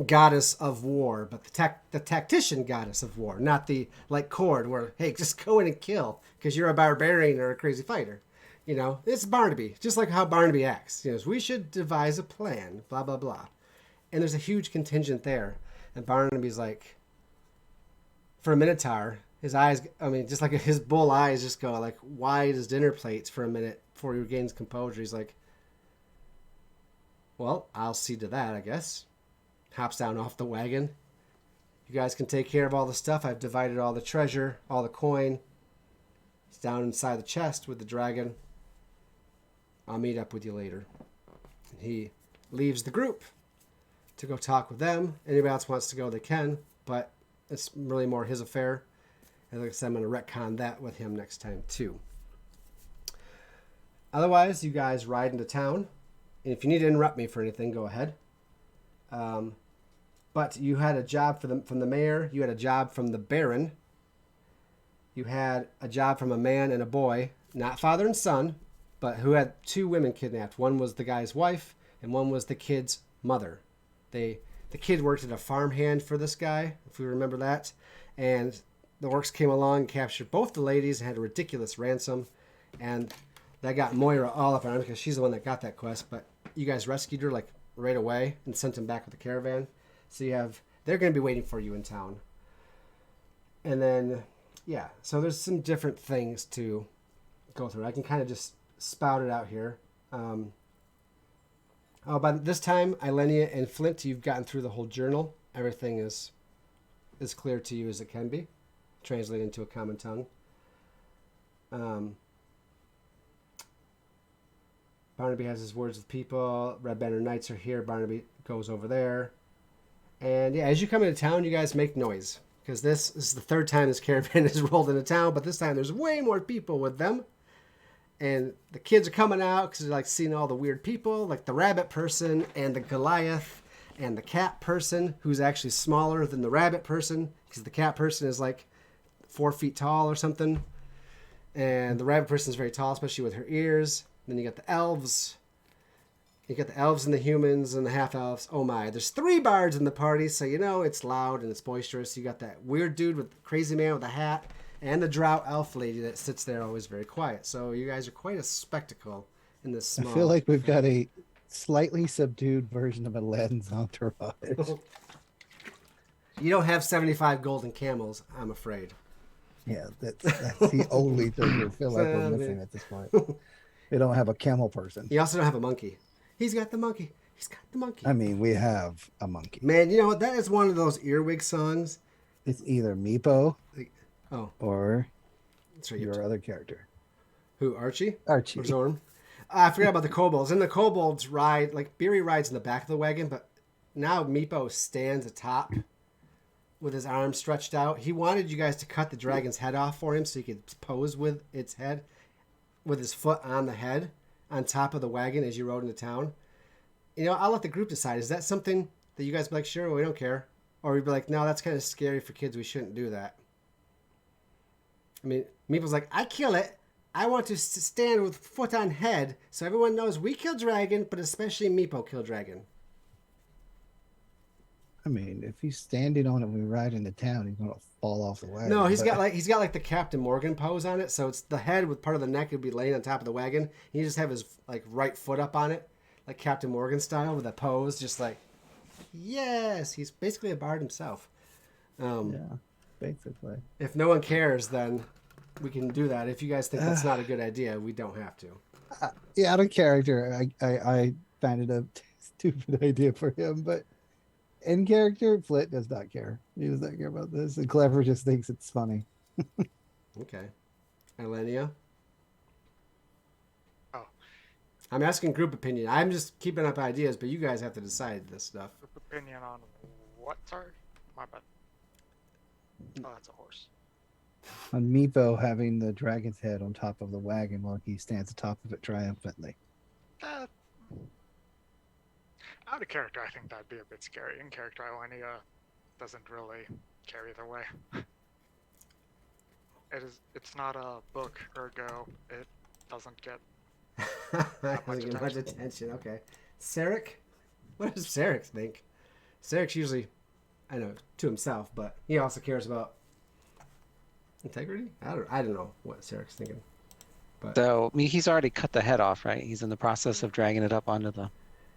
goddess of war, but the tactician goddess of war, not the like Cord where, hey, just go in and kill because you're a barbarian or a crazy fighter. You know, it's Barnaby, just like how Barnaby acts. You know, we should devise a plan, blah, blah, blah. And there's a huge contingent there. And Barnaby's like, for a Minotaur, his eyes, I mean, just like his bull eyes just go like wide as dinner plates for a minute before he regains composure. He's like, well, I'll see to that, I guess. Hops down off the wagon. You guys can take care of all the stuff. I've divided all the treasure, all the coin. It's down inside the chest with the dragon. I'll meet up with you later. He leaves the group to go talk with them. Anybody else wants to go, they can, but it's really more his affair. And like I said, I'm going to retcon that with him next time too. Otherwise, you guys ride into town. And if you need to interrupt me for anything, go ahead. But you had a job from the mayor. You had a job from the baron. You had a job from a man and a boy, not father and son, but who had two women kidnapped. One was the guy's wife, and one was the kid's mother. The kid worked at a farmhand for this guy, if we remember that. And the orcs came along and captured both the ladies and had a ridiculous ransom. And that got Moira all up on him because she's the one that got that quest. But you guys rescued her like right away and sent him back with the caravan. So they're going to be waiting for you in town. And then, yeah, so there's some different things to go through. I can kind of just spout it out here. By this time, Ilenia and Flint, you've gotten through the whole journal. Everything is as clear to you as it can be, translated into a common tongue. Barnaby has his words with people. Red Banner Knights are here. Barnaby goes over there. And yeah, as you come into town, you guys make noise. Because this is the third time this caravan has rolled into town, but this time there's way more people with them. And the kids are coming out because they're like seeing all the weird people, like the rabbit person and the Goliath and the cat person, who's actually smaller than the rabbit person because the cat person is like 4 feet tall or something. And the rabbit person is very tall, especially with her ears. Then you got the elves. You got the elves and the humans and the half-elves. Oh my, there's 3 bards in the party, so you know it's loud and it's boisterous. You got that weird dude with the crazy man with a hat and the drow elf lady that sits there always very quiet. So you guys are quite a spectacle in this small... I feel like we've got a slightly subdued version of Aladdin's entourage. You don't have 75 golden camels, I'm afraid. Yeah, that's the only thing we feel like we're missing at this point. We don't have a camel person. You also don't have a monkey. He's got the monkey. He's got the monkey. I mean, we have a monkey. Man, you know what? That is one of those earwig songs. It's either Meepo or right, your other character. Who, Archie? Archie. Or Zorn? I forgot about the kobolds. And the kobolds ride, like Beery rides in the back of the wagon, but now Meepo stands atop with his arms stretched out. He wanted you guys to cut the dragon's head off for him so he could pose with its head, with his foot on the head, on top of the wagon as you rode into town. You know, I'll let the group decide. Is that something that you guys be like, sure, we don't care? Or we'd be like, no, that's kind of scary for kids. We shouldn't do that. I mean, Meeple's like, I kill it. I want to stand with foot on head so everyone knows we kill dragon, but especially Meepo kill dragon. I mean, if he's standing on it when we ride into town, he's gonna fall off the wagon. No, he's got like the Captain Morgan pose on it, so it's the head with part of the neck would be laying on top of the wagon. He just have his like right foot up on it, like Captain Morgan style with a pose, just like yes, he's basically a bard himself. Yeah, basically. If no one cares, then we can do that. If you guys think that's not a good idea, we don't have to. Yeah, out of character, I find it a stupid idea for him, but in character, Flit does not care. He does not care about this, and Clever just thinks it's funny. Okay. Elenia. Oh. I'm asking group opinion. I'm just keeping up ideas, but you guys have to decide this stuff. Opinion on what? Sorry? My bad. Oh, that's a horse. On Meepo having the dragon's head on top of the wagon while he stands atop of it triumphantly. Out of character, I think that'd be a bit scary. In character, Ilenia doesn't really care either way. It's not a book, ergo it doesn't get Doesn't get much attention. Okay. Sarek? What does Sarek think? Sarek's usually, I know, to himself, but he also cares about integrity? I don't know what Sarek's thinking. But So, I mean, he's already cut the head off, right? He's in the process of dragging it up onto the...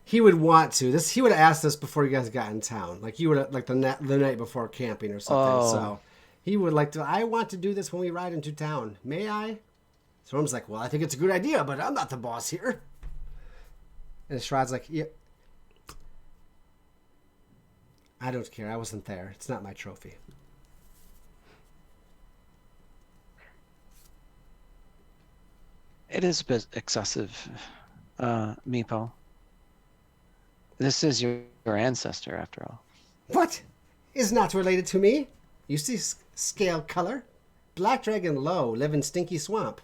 he would want to. He would have asked us before you guys got in town. Like, you would have, like, the night before camping or something. Oh. So he would like to, I want to do this when we ride into town. May I? Storm's like, well, I think it's a good idea, but I'm not the boss here. And Shroud's like, yeah. I don't care. I wasn't there. It's not my trophy. It is a bit excessive, Meepo. This is your ancestor, after all. What? Is not related to me? You see scale color? Black dragon low, live in stinky swamp.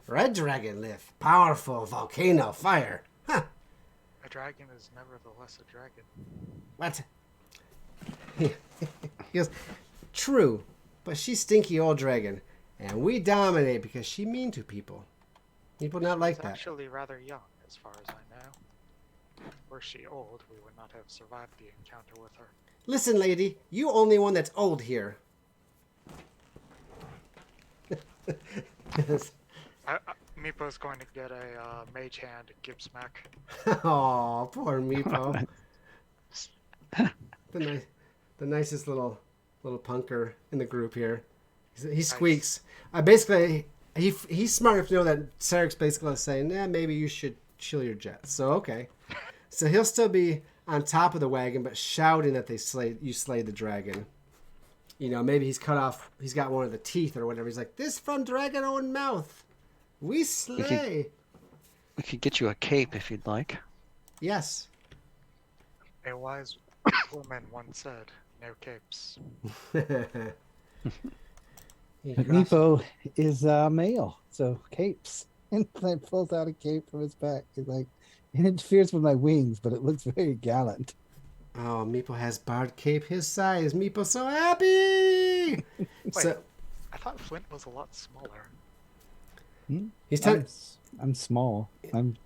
Red dragon live, powerful volcano fire. Huh. A dragon is nevertheless a dragon. What? He goes, true, but she's stinky old dragon, and we dominate because she mean to people. People not like She's that. actually rather young, as far as I know. Were she old, we would not have survived the encounter with her. Listen, lady, you only one that's old here. Meepo's going to get a mage hand and give smack. Oh, poor Meepo. the nicest little punker in the group here. He squeaks. Basically, he's smart enough to know that Sarek's basically saying, maybe you should chill your jets. So, okay. So he'll still be on top of the wagon, but shouting that you slayed the dragon. You know, maybe he's got one of the teeth or whatever. He's like, this from dragon own mouth. We slay. We could get you a cape if you'd like. Yes. A wise woman once said, no capes. But Meepo is male, so capes. And then pulls out a cape from his back. He's like, it interferes with my wings, but it looks very gallant. Oh, Meepo has barred cape his size. Meepo's so happy. Wait, I thought Flint was a lot smaller. He's I'm small. I'm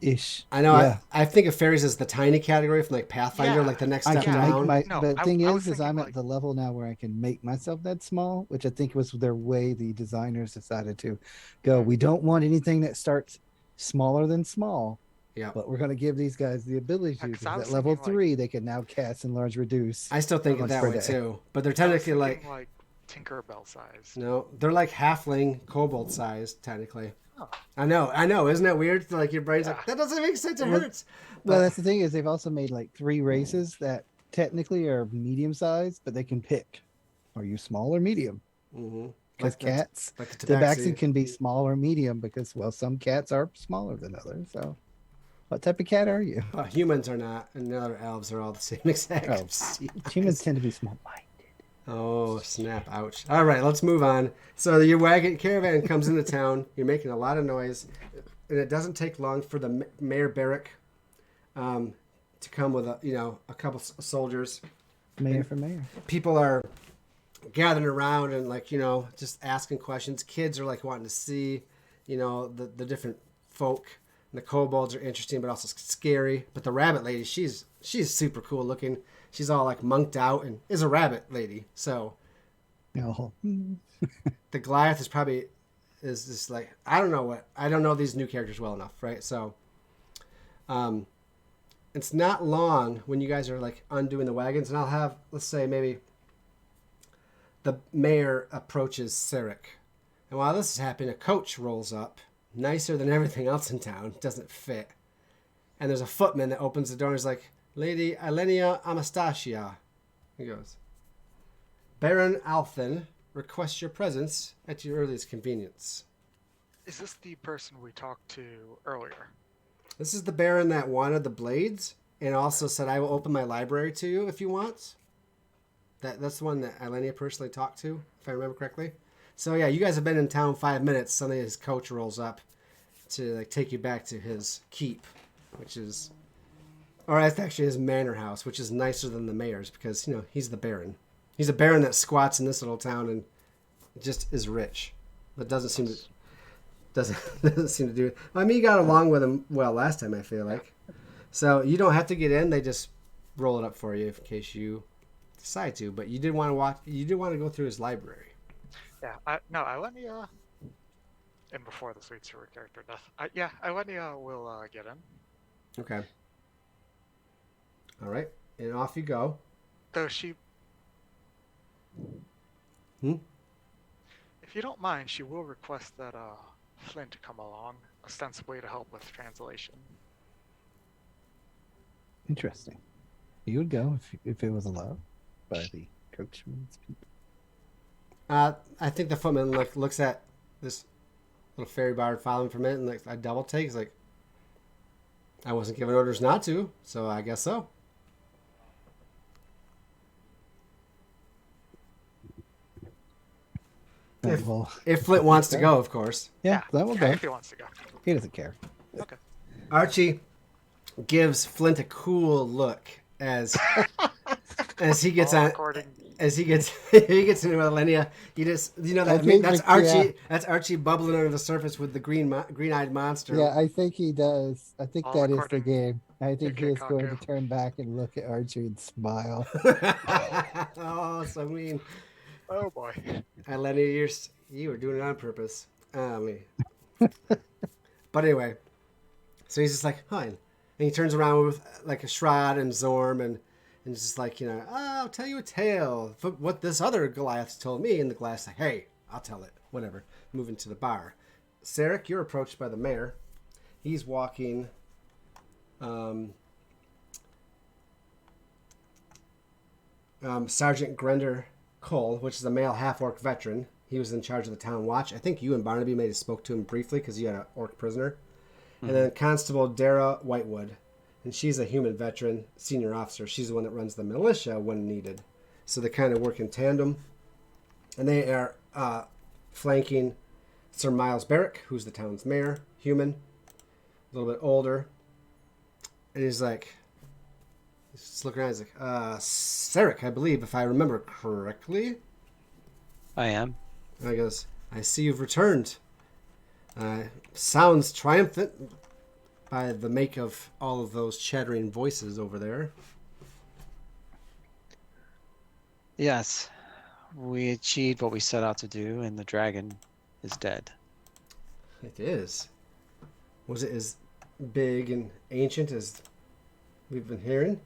ish. I know. Yeah. I think of fairies as the tiny category from like Pathfinder, like the next step down. The thing is I'm at the level now where I can make myself that small, which I think was their way the designers decided to go. We don't want anything that starts smaller than small. Yeah. But we're going to give these guys the ability to. Because at level 3, they can now cast enlarge reduce. I still think of that way too, but they're technically like Tinkerbell size. No, they're like halfling kobold size technically. Oh. I know. Isn't that weird? Like your brain's like, that doesn't make sense. It hurts. Well, that's the thing is they've also made like 3 races that technically are medium sized, but they can pick. Are you small or medium? Mm-hmm. Because cats, the Tabaxi can be small or medium because, well, some cats are smaller than others. So, what type of cat are you? Humans are not, and the other elves are all the same exact. Humans tend to be small-minded. Oh, snap. Ouch. All right, let's move on. So your wagon caravan comes into town. You're making a lot of noise. And it doesn't take long for the mayor barrack to come with a couple soldiers. Mayor for mayor. People are gathering around and just asking questions. Kids are like wanting to see, the different folk. And the kobolds are interesting, but also scary. But the rabbit lady, she's super cool looking. She's all like monked out and is a rabbit lady. So the Goliath is just like, I don't know these new characters well enough, right? So it's not long when you guys are like undoing the wagons, and I'll have, let's say maybe the mayor approaches Sarek. And while this is happening, a coach rolls up, nicer than everything else in town, doesn't fit. And there's a footman that opens the door and is like, Lady Ilenia Amastasia. He goes, Baron Althen request your presence at your earliest convenience. Is this the person we talked to earlier? This is the Baron that wanted the blades and also said, I will open my library to you if you want. That's the one that Ilenia personally talked to, if I remember correctly. So yeah, you guys have been in town 5 minutes. Suddenly his coach rolls up to like take you back to his keep, which is, or that's actually his manor house, which is nicer than the mayor's because, you know, he's the Baron. He's a Baron that squats in this little town and just is rich, but doesn't seem to do it. I mean, you got along with him well last time, I feel like. So you don't have to get in. They just roll it up for you in case you decide to. But you did want to watch. You did want to go through his library. Yeah. Ilenia. And before the sweet story character death. Ilenia will get in. Okay. All right, and off you go. Though she. Hmm? If you don't mind, she will request that Flint come along, ostensibly to help with translation. Interesting. You would go if it was allowed by the coachman's people. I think the footman looks at this little fairy bard following for a minute and like a double take. He's like, I wasn't given orders not to, so I guess so. If Flint wants to go, of course. Yeah, that will go. If he wants to go. He doesn't care. Okay. Archie gives Flint a cool look as he gets on Recording. as he gets into Ilenia. You just that's Archie. Yeah. That's Archie bubbling under the surface with the green-eyed monster. Yeah, I think he does. I think All that is the recording. game. I think he is going to Kaku. turn back and look at Archie and smile. Oh, so mean. Oh boy. Ilenia, you were doing it on purpose. Me. But anyway, so he's just like, fine. And he turns around with like a Shroud and Zorm and just like, I'll tell you a tale. What this other Goliath told me. And the Goliath's like, hey, I'll tell it. Whatever. Moving to the bar. Sarek, you're approached by the mayor. He's walking Sergeant Grender Cole, which is a male half-orc veteran. He was in charge of the town watch. I think you and Barnaby maybe spoke to him briefly because you had an orc prisoner. And then Constable Dara Whitewood. And she's a human veteran, senior officer. She's the one that runs the militia when needed. So they kind of work in tandem. And they are flanking Sir Miles Barrick, who's the town's mayor, human, a little bit older. And he's just looking around. He's like, Sarek, I believe, if I remember correctly. I am. I goes, I see you've returned. Sounds triumphant by the make of all of those chattering voices over there. Yes, we achieved what we set out to do, and the dragon is dead. It is. Was it as big and ancient as we've been hearing?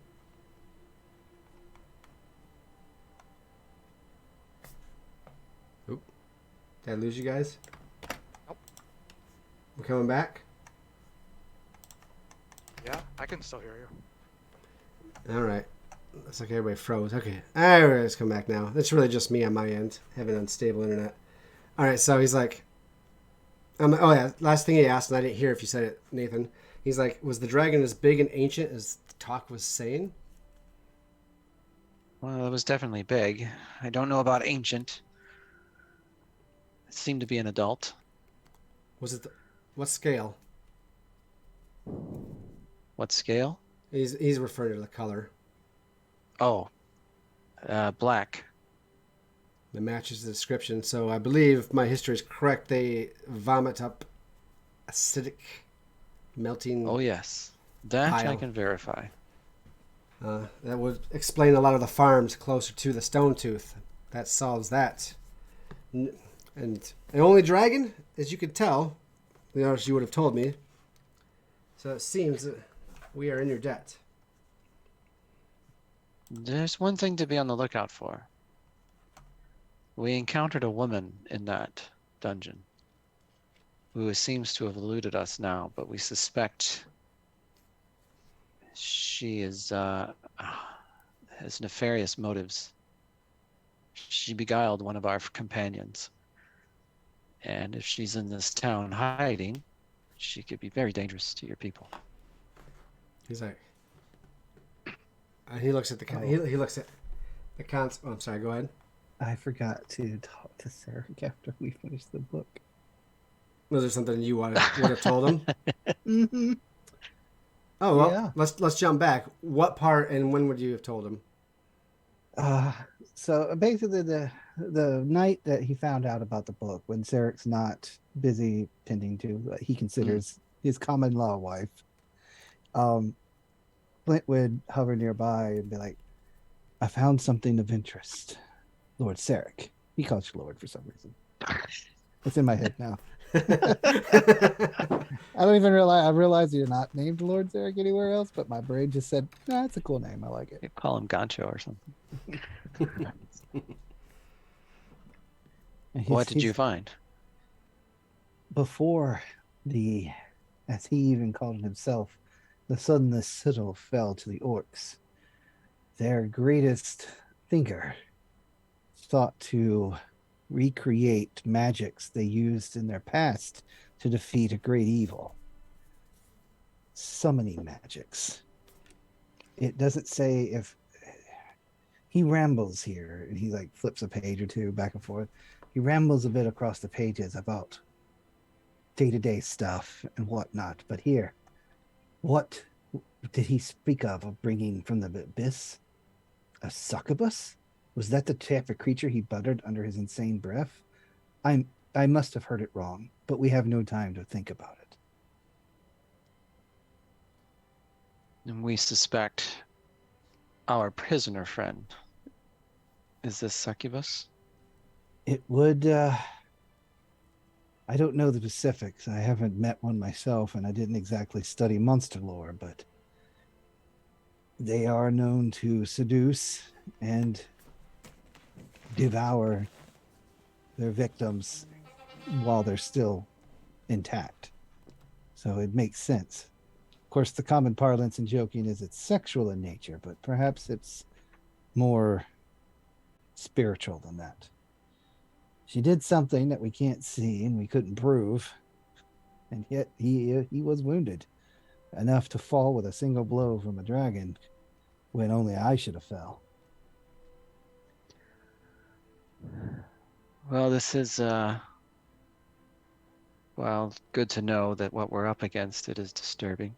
Oop. Did I lose you guys? Nope. We're coming back? Yeah, I can still hear you. All right. Looks like everybody froze. Okay. Everybody's come back now. It's really just me on my end, having unstable internet. All right, so he's like, oh yeah, last thing he asked, and I didn't hear if you said it, Nathan. He's like, was the dragon as big and ancient as the talk was saying? Well, it was definitely big. I don't know about ancient. It seemed to be an adult. Was it what scale? What scale? He's referring to the color. Oh, black. It matches the description. So I believe if my history is correct, they vomit up acidic, melting. Oh yes, that I Pile. can verify. That would explain a lot of the farms closer to the Stone Tooth. That solves that. And the only dragon, as you could tell, as you would have told me. So it seems that we are in your debt. There's one thing to be on the lookout for. We encountered a woman in that dungeon who seems to have eluded us now, but we suspect she has nefarious motives. she beguiled one of our companions. And if she's in this town hiding, she could be very dangerous to your people. He's like, he looks at the he looks at the cons. Oh, I'm sorry. Go ahead. I forgot to talk to Sarek after we finished the book. Was there something you would have told him? Mm-hmm. Oh well, Yeah. let's jump back. What part and when would you have told him? So basically, the night that he found out about the book, when Sarek's not busy tending to what he considers his common law wife, Flint would hover nearby and be like, "I found something of interest, Lord Sarek." He calls you Lord for some reason. It's in my head now. I don't even realize. I realize you're not named Lord Sarek anywhere else, but my brain just said, "Nah, it's a cool name. I like it." You call him Gancho or something. What did you find? Before the, as he even called it himself, the sunless citadel fell to the orcs, their greatest thinker sought to recreate magics they used in their past to defeat a great evil. Summoning magics. It doesn't say if he rambles here, and he like flips a page or two back and forth. He rambles a bit across the pages about day-to-day stuff and whatnot. But here, what did he speak of bringing from the abyss? A succubus? Was that the type of creature he buttered under his insane breath? I must have heard it wrong, but we have no time to think about it. And we suspect our prisoner friend. Is this succubus? It would, I don't know the specifics. I haven't met one myself, and I didn't exactly study monster lore, but they are known to seduce and devour their victims while they're still intact. So it makes sense. Of course, the common parlance in joking is it's sexual in nature, but perhaps it's more spiritual than that. She did something that we can't see and we couldn't prove, and yet he was wounded enough to fall with a single blow from a dragon when only I should have fell. Well, this is well, good to know that what we're up against it is disturbing.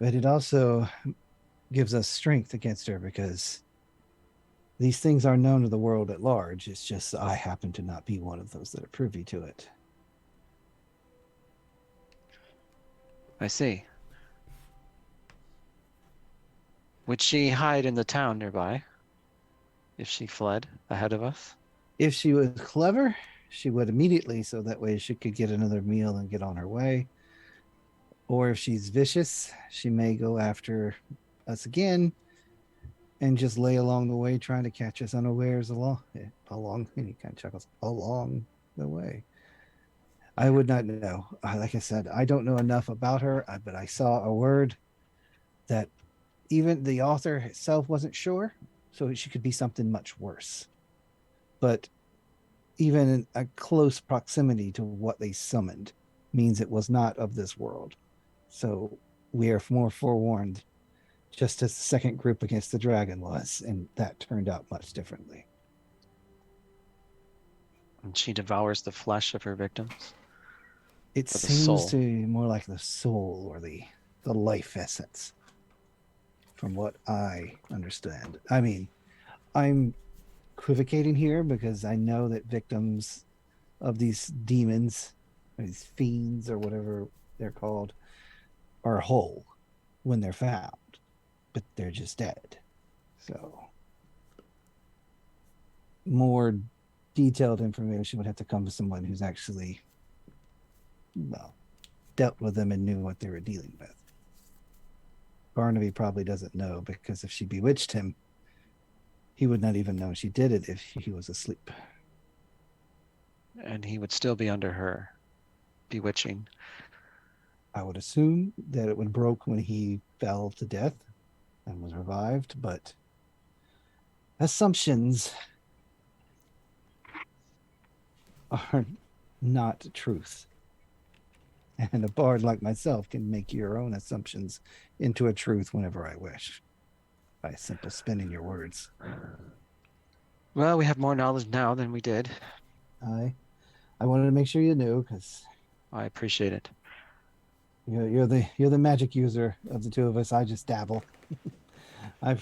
But it also gives us strength against her because these things are known to the world at large. It's just I happen to not be one of those that are privy to it. I see. Would she hide in the town nearby if she fled ahead of us? If she was clever, she would immediately, so that way she could get another meal and get on her way. Or if she's vicious, she may go after us again and just lay along the way, trying to catch us unawares along, and he kind of chuckles, along the way. I would not know. Like I said, I don't know enough about her, but I saw a word that even the author itself wasn't sure, so she could be something much worse. But even in a close proximity to what they summoned means it was not of this world. So we are more forewarned, just as the second group against the dragon was, and that turned out much differently. And she devours the flesh of her victims? It Or the seems soul? to be more like the soul or the life essence, from what I understand. I mean, I'm equivocating here because I know that victims of these demons, or these fiends, or whatever they're called, are whole when they're found, but they're just dead. So more detailed information would have to come to someone who's actually, well, dealt with them and knew what they were dealing with. Barnaby probably doesn't know, because if she bewitched him, he would not even know she did it if he was asleep. And he would still be under her bewitching. I would assume that it would broke when he fell to death and was revived, but assumptions are not truth. And a bard like myself can make your own assumptions into a truth whenever I wish by simple spinning your words. Well, we have more knowledge now than we did. I wanted to make sure you knew because I appreciate it. you're the magic user of the two of us. I just dabble. I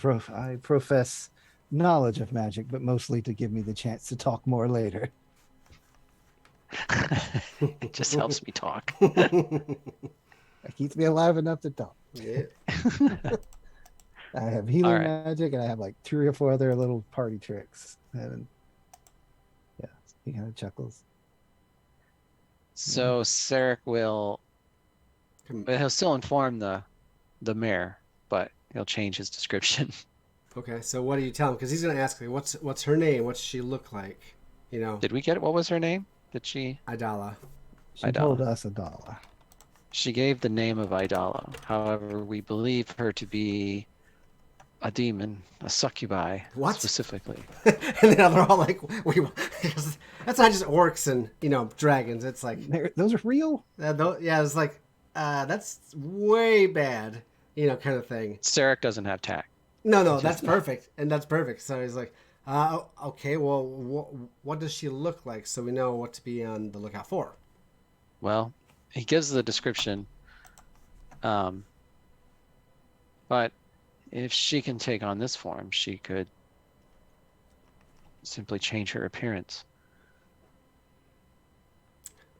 profess knowledge of magic, but mostly to give me the chance to talk more later. It just helps me talk. It keeps me alive enough to talk. Yeah. I have healing right. magic, and I have like 3 or 4 other little party tricks. And yeah, he kind of chuckles. So Sarek will, but he'll still inform the mayor, but he'll change his description. Okay, so what do you tell him? Because he's going to ask me, what's her name? What's she look like? You know, Did we get it? What was her name? Did she? Idala. She told us $1. She gave the name of Idala. However, we believe her to be a demon, a succubi, What? specifically. And then they're all like, that's not just orcs and, dragons. It's like, Those are real? yeah, it's like, that's way bad, kind of thing. Sarek doesn't have tact. No, that's perfect. And that's perfect. So he's like, okay, well, what does she look like so we know what to be on the lookout for? Well, he gives the description, but if she can take on this form, she could simply change her appearance.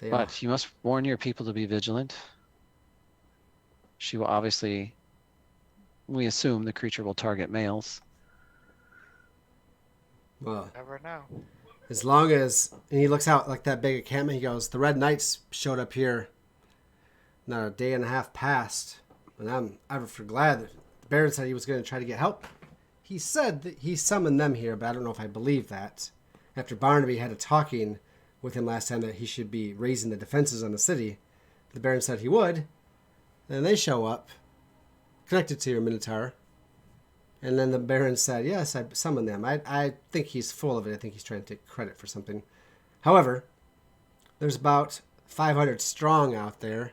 But you must warn your people to be vigilant. She will obviously, we assume the creature will target males. Well, Never know. as long as, and he looks out like that big encampment, he goes, the Red Knights showed up here. Not a day and a half passed, and I'm ever for glad that the Baron said he was going to try to get help. He said that he summoned them here, but I don't know if I believe that. After Barnaby had a talking with him last time that he should be raising the defenses on the city, the Baron said he would. And they show up, connected to your Minotaur. And then the Baron said, yes, I summoned them. I think he's full of it. I think he's trying to take credit for something. However, there's about 500 strong out there,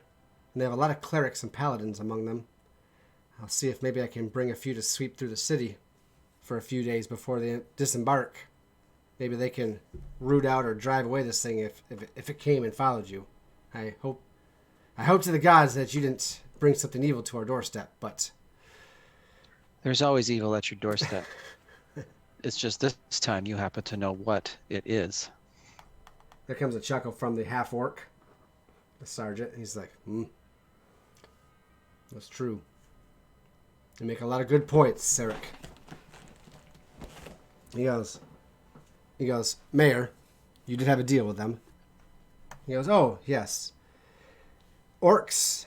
and they have a lot of clerics and paladins among them. I'll see if maybe I can bring a few to sweep through the city for a few days before they disembark. Maybe they can root out or drive away this thing if it came and followed you. I hope to the gods that you didn't bring something evil to our doorstep, but... There's always evil at your doorstep. It's just this time you happen to know what it is. There comes a chuckle from the half-orc, the sergeant. He's like, that's true. You make a lot of good points, Sarek. He goes, Mayor, you did have a deal with them. He goes, oh, yes. Orcs,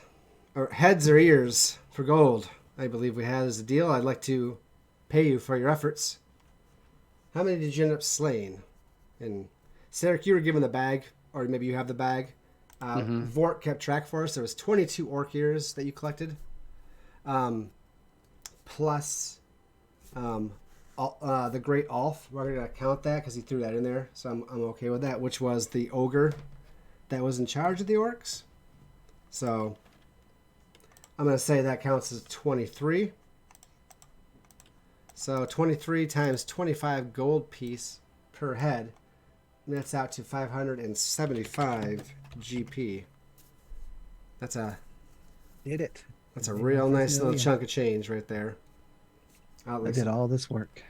or heads or ears for gold, I believe we had as a deal. I'd like to pay you for your efforts. How many did you end up slaying? And Sarek, you were given the bag, or maybe you have the bag. Vort kept track for us. There was 22 orc ears that you collected, plus the Great Ulf. We're going to count that because he threw that in there, so I'm okay with that, which was the ogre that was in charge of the orcs. So I'm going to say that counts as 23. So 23 times 25 gold piece per head. And that's out to 575 GP. That's a real nice little chunk of change right there. I did all this work.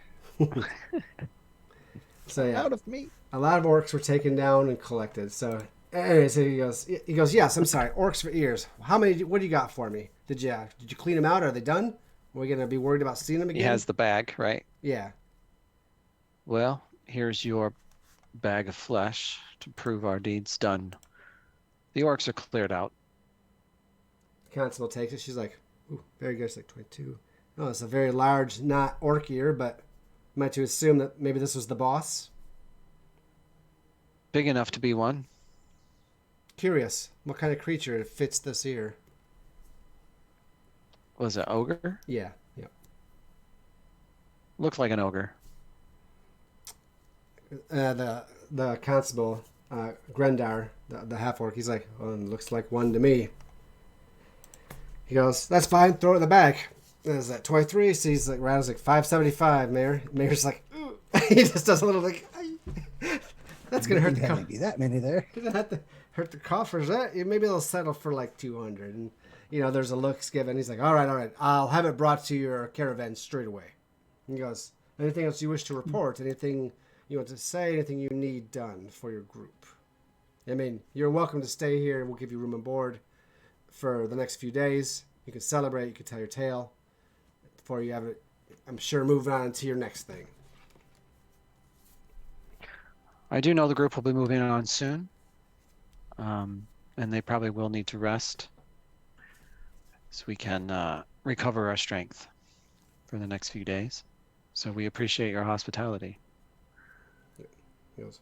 So yeah, out of me. A lot of orcs were taken down and collected. So anyways, he goes, yes, I'm sorry, orcs for ears. How many? What do you got for me? Did you clean them out? Are they done? Are we gonna be worried about seeing them again? He has the bag, right? Yeah. Well, here's your bag of flesh to prove our deed's done. The orcs are cleared out. The constable takes it. She's like, ooh, very good. It's like 22. Oh, it's a very large, not orc ear, but am I to assume that maybe this was the boss? Big enough to be one. Curious, what kind of creature fits this ear? Was it ogre? Yeah. Looked like an ogre. The constable Grendar, the half-orc, he's like, well, looks like one to me. He goes, that's fine, throw it in the bag. Is that 23? So he's like, Rattle's like, 575, Mayor. Mayor's like, ooh. He just does a little like, that's going to hurt the coffers. Maybe that many there. You're going to have to hurt the coffers. Maybe they'll settle for like 200. And, there's a looks given. He's like, all right. I'll have it brought to your caravan straight away. And he goes, anything else you wish to report? Anything you want to say? Anything you need done for your group? I mean, you're welcome to stay here and we'll give you room and board for the next few days. You can celebrate. You can tell your tale before you have it, I'm sure, moving on to your next thing. I do know the group will be moving on soon. And they probably will need to rest so we can recover our strength for the next few days. So we appreciate your hospitality. He goes,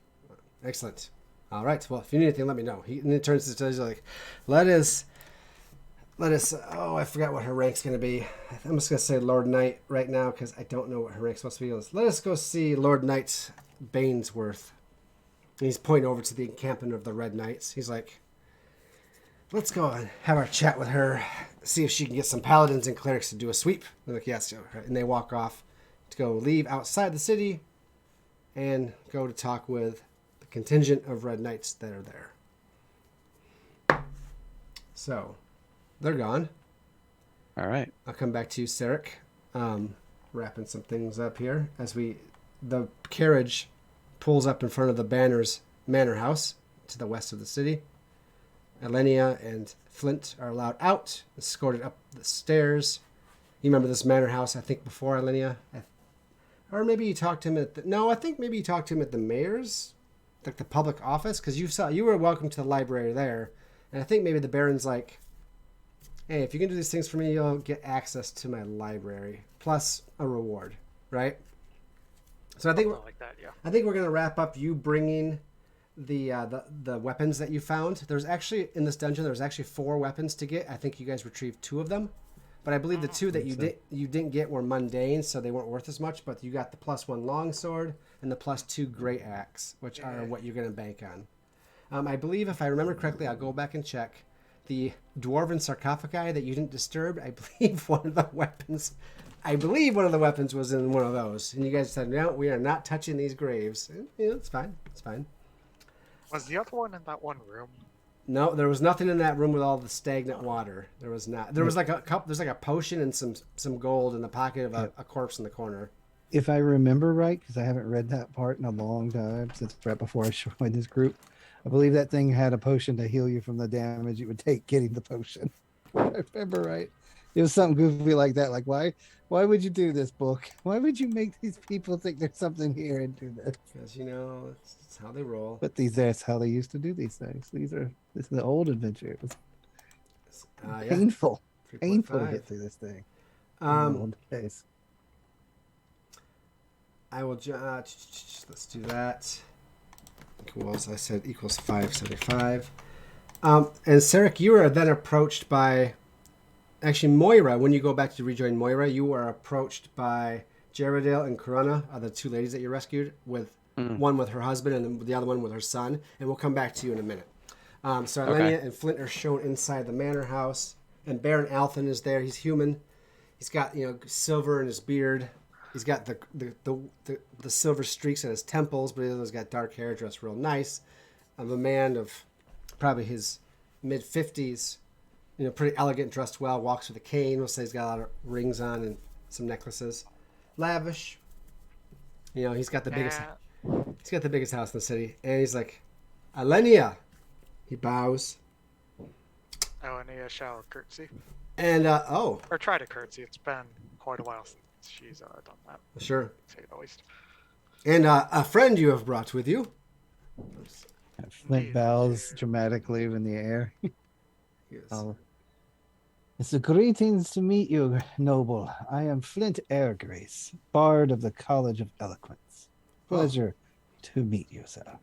excellent. All right. Well, if you need anything, let me know. And he turns to you like, let us. Oh, I forgot what her rank's going to be. I'm just going to say Lord Knight right now because I don't know what her rank's supposed to be. He goes, let us go see Lord Knight Bainsworth. And he's pointing over to the encampment of the Red Knights. He's like, let's go and have our chat with her, see if she can get some paladins and clerics to do a sweep. They're like, yes. And they walk off to go leave outside the city and go to talk with the contingent of Red Knights that are there. So, they're gone. All right. I'll come back to you, Sarek. Wrapping some things up here as the carriage pulls up in front of the Banner's manor house to the west of the city. Elenia and Flint are allowed out, escorted up the stairs. You remember this manor house, I think, before, Elenia? Or maybe you talked to him I think maybe you talked to him at the mayor's, like the public office, because you were welcome to the library there. And I think maybe the Baron's like, hey, if you can do these things for me, you'll get access to my library, plus a reward, right? So I think we're going to wrap up you bringing the weapons that you found. There's actually, in this dungeon, there's actually 4 weapons to get. I think you guys retrieved 2 of them. But I believe the 2 that you didn't get were mundane, so they weren't worth as much. But you got the +1 longsword and the +2 great axe, which are what you're going to bank on. I believe, if I remember correctly, I'll go back and check. The dwarven sarcophagi that you didn't disturb, I believe one of the weapons was in one of those. And you guys said, no, we are not touching these graves. And, it's fine. It's fine. Was the other one in that one room? No, there was nothing in that room with all the stagnant water. There was not. There was like a cup. There's like a potion and some gold in the pocket of a corpse in the corner. If I remember right, because I haven't read that part in a long time, since right before I joined this group, I believe that thing had a potion to heal you from the damage you would take getting the potion. I remember right. It was something goofy like that. Like, why would you do this, book? Why would you make these people think there's something here and do this? Because, it's how they roll. But that's how they used to do these things. This is the old adventure. It was painful. Painful to get through this thing. Old days. I will let's do that. Equals, I said, equals 575. And Sarek, you were then approached by, actually Moira, when you go back to rejoin Moira, you are approached by Jaredale and Corona, the 2 ladies that you rescued, with one with her husband and the other one with her son. And we'll come back to you in a minute. So Elenia and Flint are shown inside the manor house, and Baron Althen is there. He's human. He's got silver in his beard. He's got the silver streaks at his temples, but he's got dark hair, dressed real nice. Of a man of probably his mid-50s, pretty elegant, dressed well, walks with a cane. We'll say he's got a lot of rings on and some necklaces. Lavish. He's got the biggest. He's got the biggest house in the city, and he's like, Elenia. He bows. Elenia shall curtsy. And or try to curtsy. It's been quite a while since she's done that. Sure. Say the least. And a friend you have brought with you. Flint bows dramatically in the air. Yes. It's a greetings to meet you, noble. I am Flint Airgrace, Bard of the College of Eloquence. Pleasure to meet you, sir.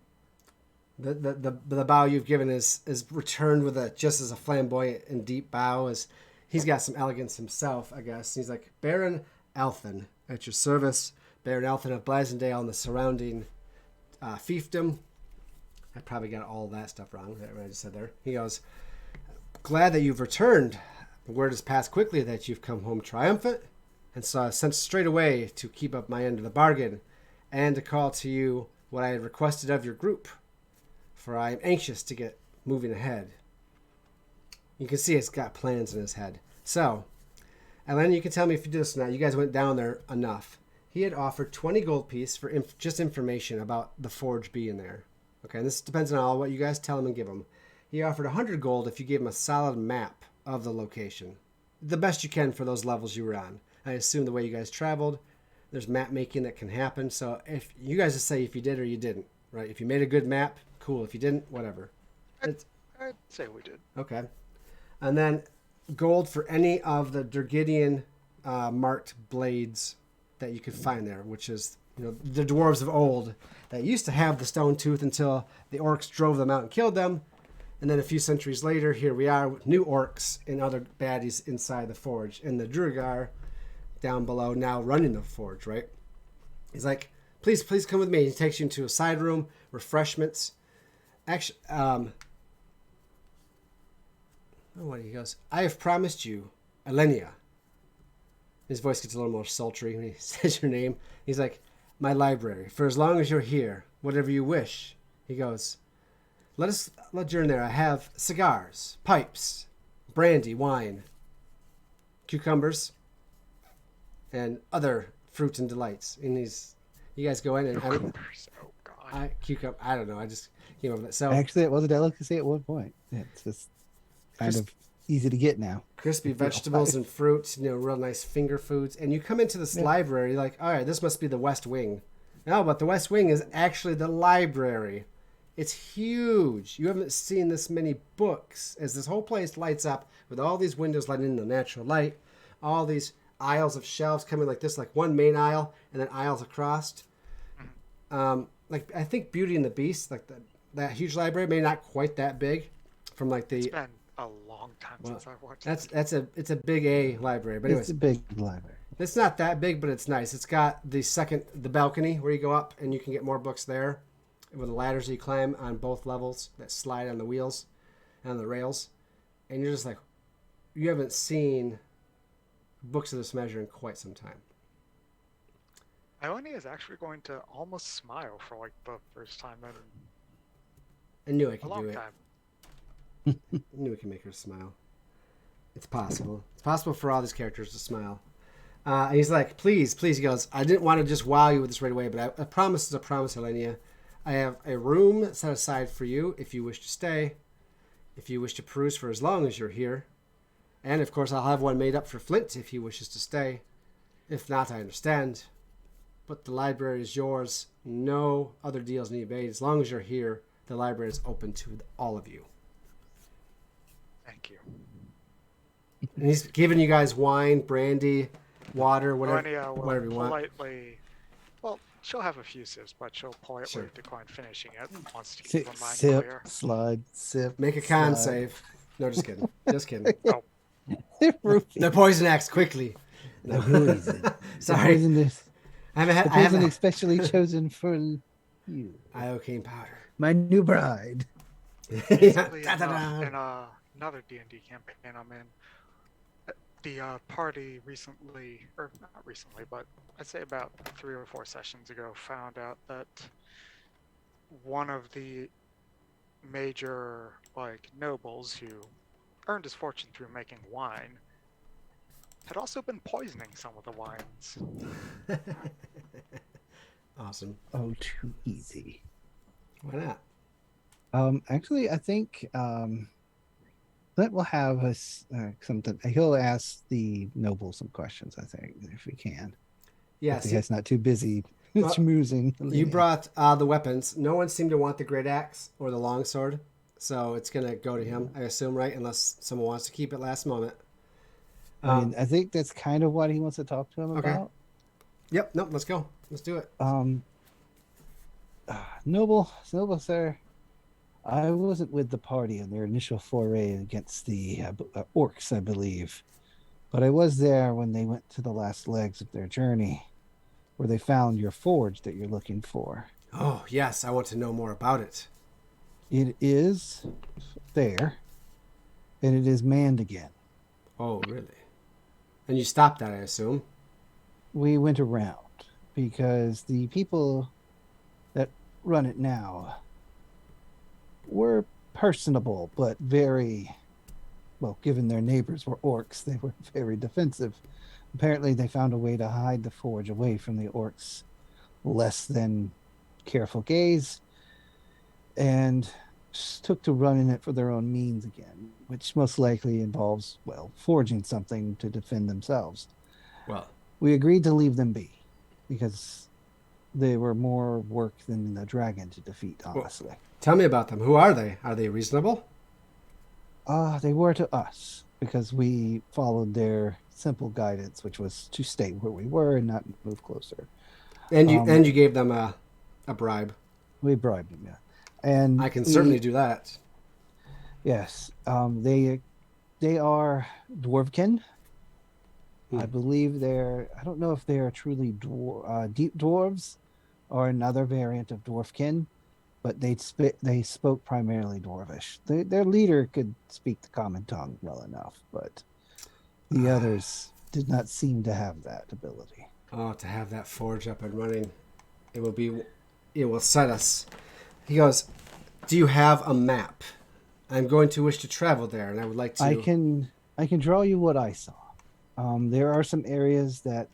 The bow you've given is returned with just as a flamboyant and deep bow, as he's got some elegance himself, I guess. He's like, Baron Althen, at your service. Baron Althen of Blasendale and the surrounding fiefdom. I probably got all that stuff wrong that I just said there. He goes, glad that you've returned. The word has passed quickly that you've come home triumphant, and so I sent straight away to keep up my end of the bargain and to call to you what I had requested of your group, for I am anxious to get moving ahead. You can see he's got plans in his head. So, Ellen, you can tell me if you do this or not. You guys went down there enough. He had offered 20 gold piece for just information about the forge being there. Okay, and this depends on all what you guys tell him and give him. He offered 100 gold if you gave him a solid map of the location. The best you can for those levels you were on. I assume the way you guys traveled, there's map making that can happen. So if you guys just say if you did or you didn't, right? If you made a good map, cool. If you didn't, whatever. I'd say we did. Okay. And then gold for any of the Durgidian marked blades that you could find there, which is, the dwarves of old that used to have the stone tooth until the orcs drove them out and killed them. And then a few centuries later, here we are with new orcs and other baddies inside the forge. And the Druigar down below now running the forge, right? He's like, please come with me. He takes you into a side room, refreshments. Actually, he goes, I have promised you, Elenia. His voice gets a little more sultry when he says your name. He's like, my library, for as long as you're here, whatever you wish. He goes, let you in there. I have cigars, pipes, brandy, wine, cucumbers, and other fruits and delights. And you guys go in and Cucumbers. Oh God. I don't know. I just came up with it. So actually, it was a delicacy at one point. It's just kind of easy to get now. Crispy vegetables and fruits, real nice finger foods. And you come into this library, like, all right, this must be the West Wing. No, but the West Wing is actually the library. It's huge. You haven't seen this many books as this whole place lights up with all these windows letting in the natural light, all these aisles of shelves coming like this, like one main aisle and then aisles across. Like I think Beauty and the Beast, like that huge library, maybe not quite that big, from like the. It's been a long time since I've watched. It's a big A library, but anyways, it's a big library. It's not that big, but it's nice. It's got the balcony where you go up and you can get more books there, with the ladders you climb on both levels that slide on the wheels and on the rails, and you're just like, you haven't seen books of this measure in quite some time. Ione is actually going to almost smile for like the first time in I knew I a could long do it. time. I knew I could make her smile. It's possible. It's possible for all these characters to smile. And he's like, please. He goes, I didn't want to just wow you with this right away, but a promise is a promise, Helenia. I have a room set aside for you if you wish to stay, if you wish to peruse for as long as you're here. And, of course, I'll have one made up for Flint if he wishes to stay. If not, I understand. But the library is yours. No other deals need to be made. As long as you're here, the library is open to all of you. Thank you. And he's giving you guys wine, brandy, water, whatever you want. Politely, well, she'll have a few sips, but she'll politely decline finishing it. Wants to keep her mind Sip, clear. slide, sip. Make a con save. No, just kidding. Just kidding. Oh, The poison axe, quickly. No, who is it? Sorry. The poison is I haven't poison especially chosen for you. iocane powder. My new bride. basically Da-da-da. in another D&D campaign I'm in, the party recently, or not recently, but I'd say about 3 or 4 sessions ago, found out that one of the major nobles who earned his fortune through making wine had also been poisoning some of the wines. Awesome. Oh, too easy. Why not? Actually, I think Clint will have us something. He'll ask the noble some questions. I think if we can. Yes. If he's not too busy Well, schmoozing. You brought the weapons. No one seemed to want the great axe or the long sword, so it's gonna go to him, I assume, right? Unless someone wants to keep it last moment. I mean, I think that's kind of what he wants to talk to him Okay. about. Yep. Nope. Let's go. Let's do it. Noble sir, I wasn't with the party on their initial foray against the orcs, I believe, but I was there when they went to the last legs of their journey, where they found your forge that you're looking for. Oh yes, I want to know more about it. It is there, and it is manned again. Oh, really? And you stopped that, I assume? We went around because the people that run it now were personable, but very, well, given their neighbors were orcs, they were very defensive. Apparently, they found a way to hide the forge away from the orcs' less than careful gaze and took to running it for their own means again, which most likely involves, well, forging something to defend themselves. Well, We agreed to leave them be because they were more work than the dragon to defeat, honestly. tell me about them. Who are they? Are they reasonable? They were to us because we followed their simple guidance, which was to stay where we were and not move closer. And you gave them a bribe. We bribed them, yeah. And I can certainly do that. Yes, they are dwarfkin. I believe I don't know if they are truly deep dwarves or another variant of dwarfkin, but they spoke primarily dwarvish. Their leader could speak the common tongue well enough, but the others did not seem to have that ability. Oh, to have that forge up and running, it will set us. He goes, do you have a map? I'm going to wish to travel there, and I would like to. I can draw you what I saw. There are some areas that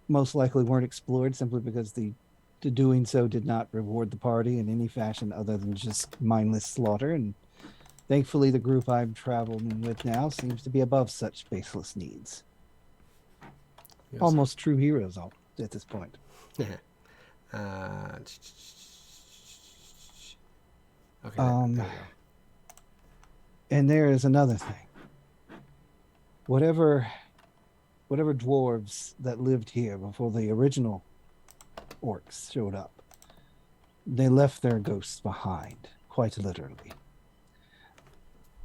most likely weren't explored simply because the doing so did not reward the party in any fashion other than just mindless slaughter. And thankfully, the group I'm traveling with now seems to be above such baseless needs. Yes. Almost true heroes at this point. Okay. And there is another thing. Whatever dwarves that lived here before the original orcs showed up, they left their ghosts behind, quite literally.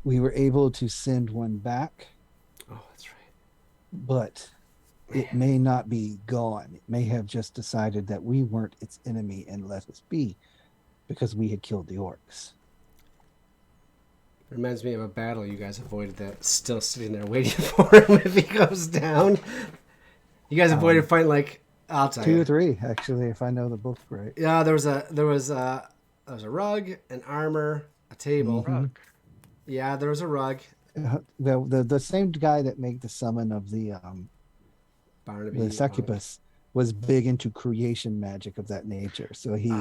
We were able to send one back. Oh, that's right. But it may not be gone. It may have just decided that we weren't its enemy and let us be because we had killed the orcs. Reminds me of a battle you guys avoided that's still sitting there waiting for him if he goes down. You guys avoided fighting like, I'll tell you. 2 or 3, actually, if I know the book right. Yeah, there was a rug, an armor, a table. Rug. Yeah, there was a rug. The same guy that made the summon of the succubus was big into creation magic of that nature. So he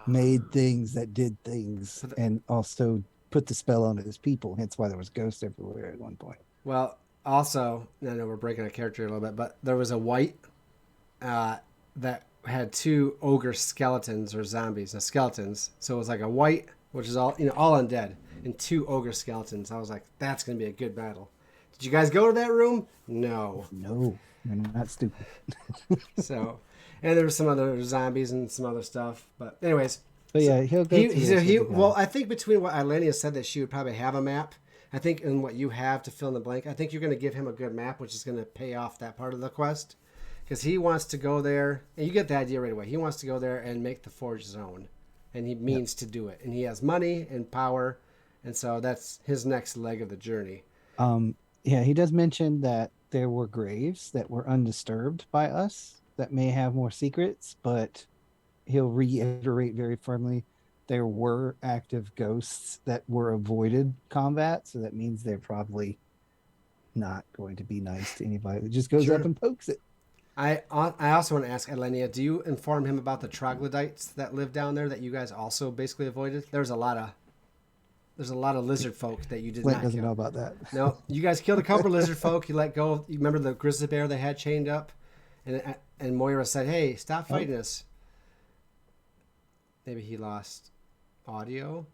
made things that did things and also put the spell on his people, hence why there was ghosts everywhere at one point. Well, also, I know we're breaking our character a little bit, but there was a white that had 2 ogre skeletons or zombies, skeletons. So it was like a white, which is all undead, and 2 ogre skeletons. I was like, that's going to be a good battle. Did you guys go to that room? No. No, you're not stupid. So, and there were some other zombies and some other stuff. But anyways. But yeah, he'll go well, I think between what Ilenia said that she would probably have a map, I think in what you have to fill in the blank, I think you're going to give him a good map, which is going to pay off that part of the quest. Because he wants to go there, and you get the idea right away. He wants to go there and make the forge zone. And he means to do it. And he has money and power, and so that's his next leg of the journey. Yeah, he does mention that there were graves that were undisturbed by us that may have more secrets, but he'll reiterate very firmly there were active ghosts that were avoided combat, so that means they're probably not going to be nice to anybody that just goes up and pokes it. I also want to ask Ilenia, do you inform him about the troglodytes that live down there that you guys also basically avoided? There's a lot of lizard folk that you did Flint not doesn't kill. know about that. No, you guys killed a couple lizard folk. You let go. You remember the grizzly bear they had chained up, and Moira said, "Hey, stop fighting us." Maybe he lost audio.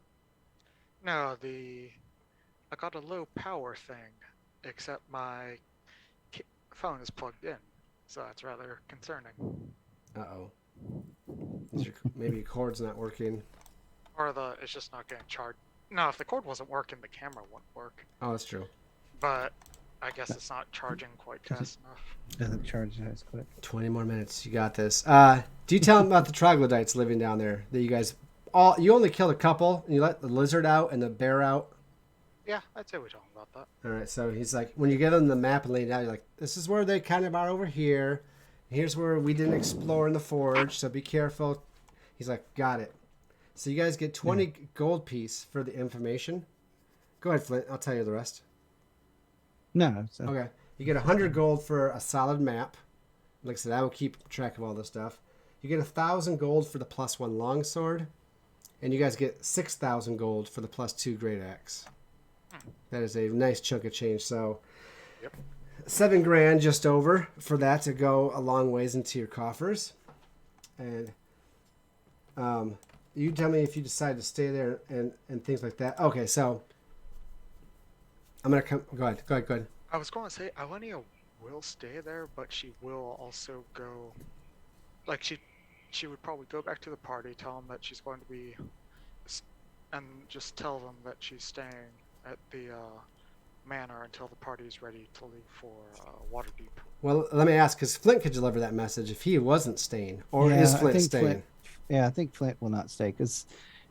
No, I got a low power thing, except my phone is plugged in, so that's rather concerning. Uh-oh. Maybe your cord's not working. Or it's just not getting charged. No, if the cord wasn't working, the camera wouldn't work. Oh, that's true. But I guess it's not charging quite fast enough. Doesn't charge as quick. 20 more minutes. You got this. Do you tell him about the troglodytes living down there that you guys you only killed a couple, and you let the lizard out and the bear out. Yeah, I'd say we told him about that. All right, so he's like, when you get on the map and lay it out, you're like, this is where they kind of are over here. Here's where we didn't explore in the forge, so be careful. He's like, got it. So you guys get 20 gold piece for the information. Go ahead, Flint. I'll tell you the rest. No. So. Okay. You get 100 gold for a solid map. Like I said, I will keep track of all this stuff. You get 1,000 gold for the +1 longsword. And you guys get 6,000 gold for the +2 great axe. That is a nice chunk of change. So, Yep. 7 grand just over for that to go a long ways into your coffers. And you tell me if you decide to stay there and things like that. Okay, so I'm going to come. Go ahead. I was going to say, Alenia will stay there, but she will also go. Like, she would probably go back to the party, tell them that she's going to be. And just tell them that she's staying at the manor until the party is ready to leave for Waterdeep. Well, let me ask, because Flint could deliver that message if he wasn't staying. Or is Flint staying? I think Flint will not stay because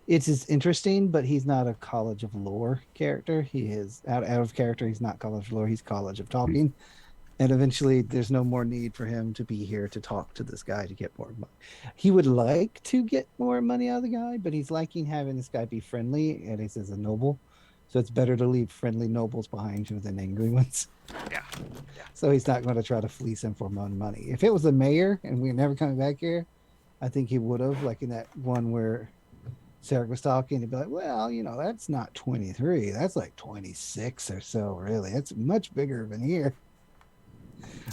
it's interesting, but he's not a College of Lore character. He is out of character. He's not College of Lore. He's College of Talking. And eventually there's no more need for him to be here to talk to this guy to get more money. He would like to get more money out of the guy, but he's liking having this guy be friendly, and he's a noble. So it's better to leave friendly nobles behind you than angry ones. Yeah. So he's not going to try to fleece him for more money. If it was the mayor and we're never coming back here, I think he would have, like in that one where Sarah was talking, he'd be like, well, that's not 23. That's like 26 or so, really. It's much bigger than here.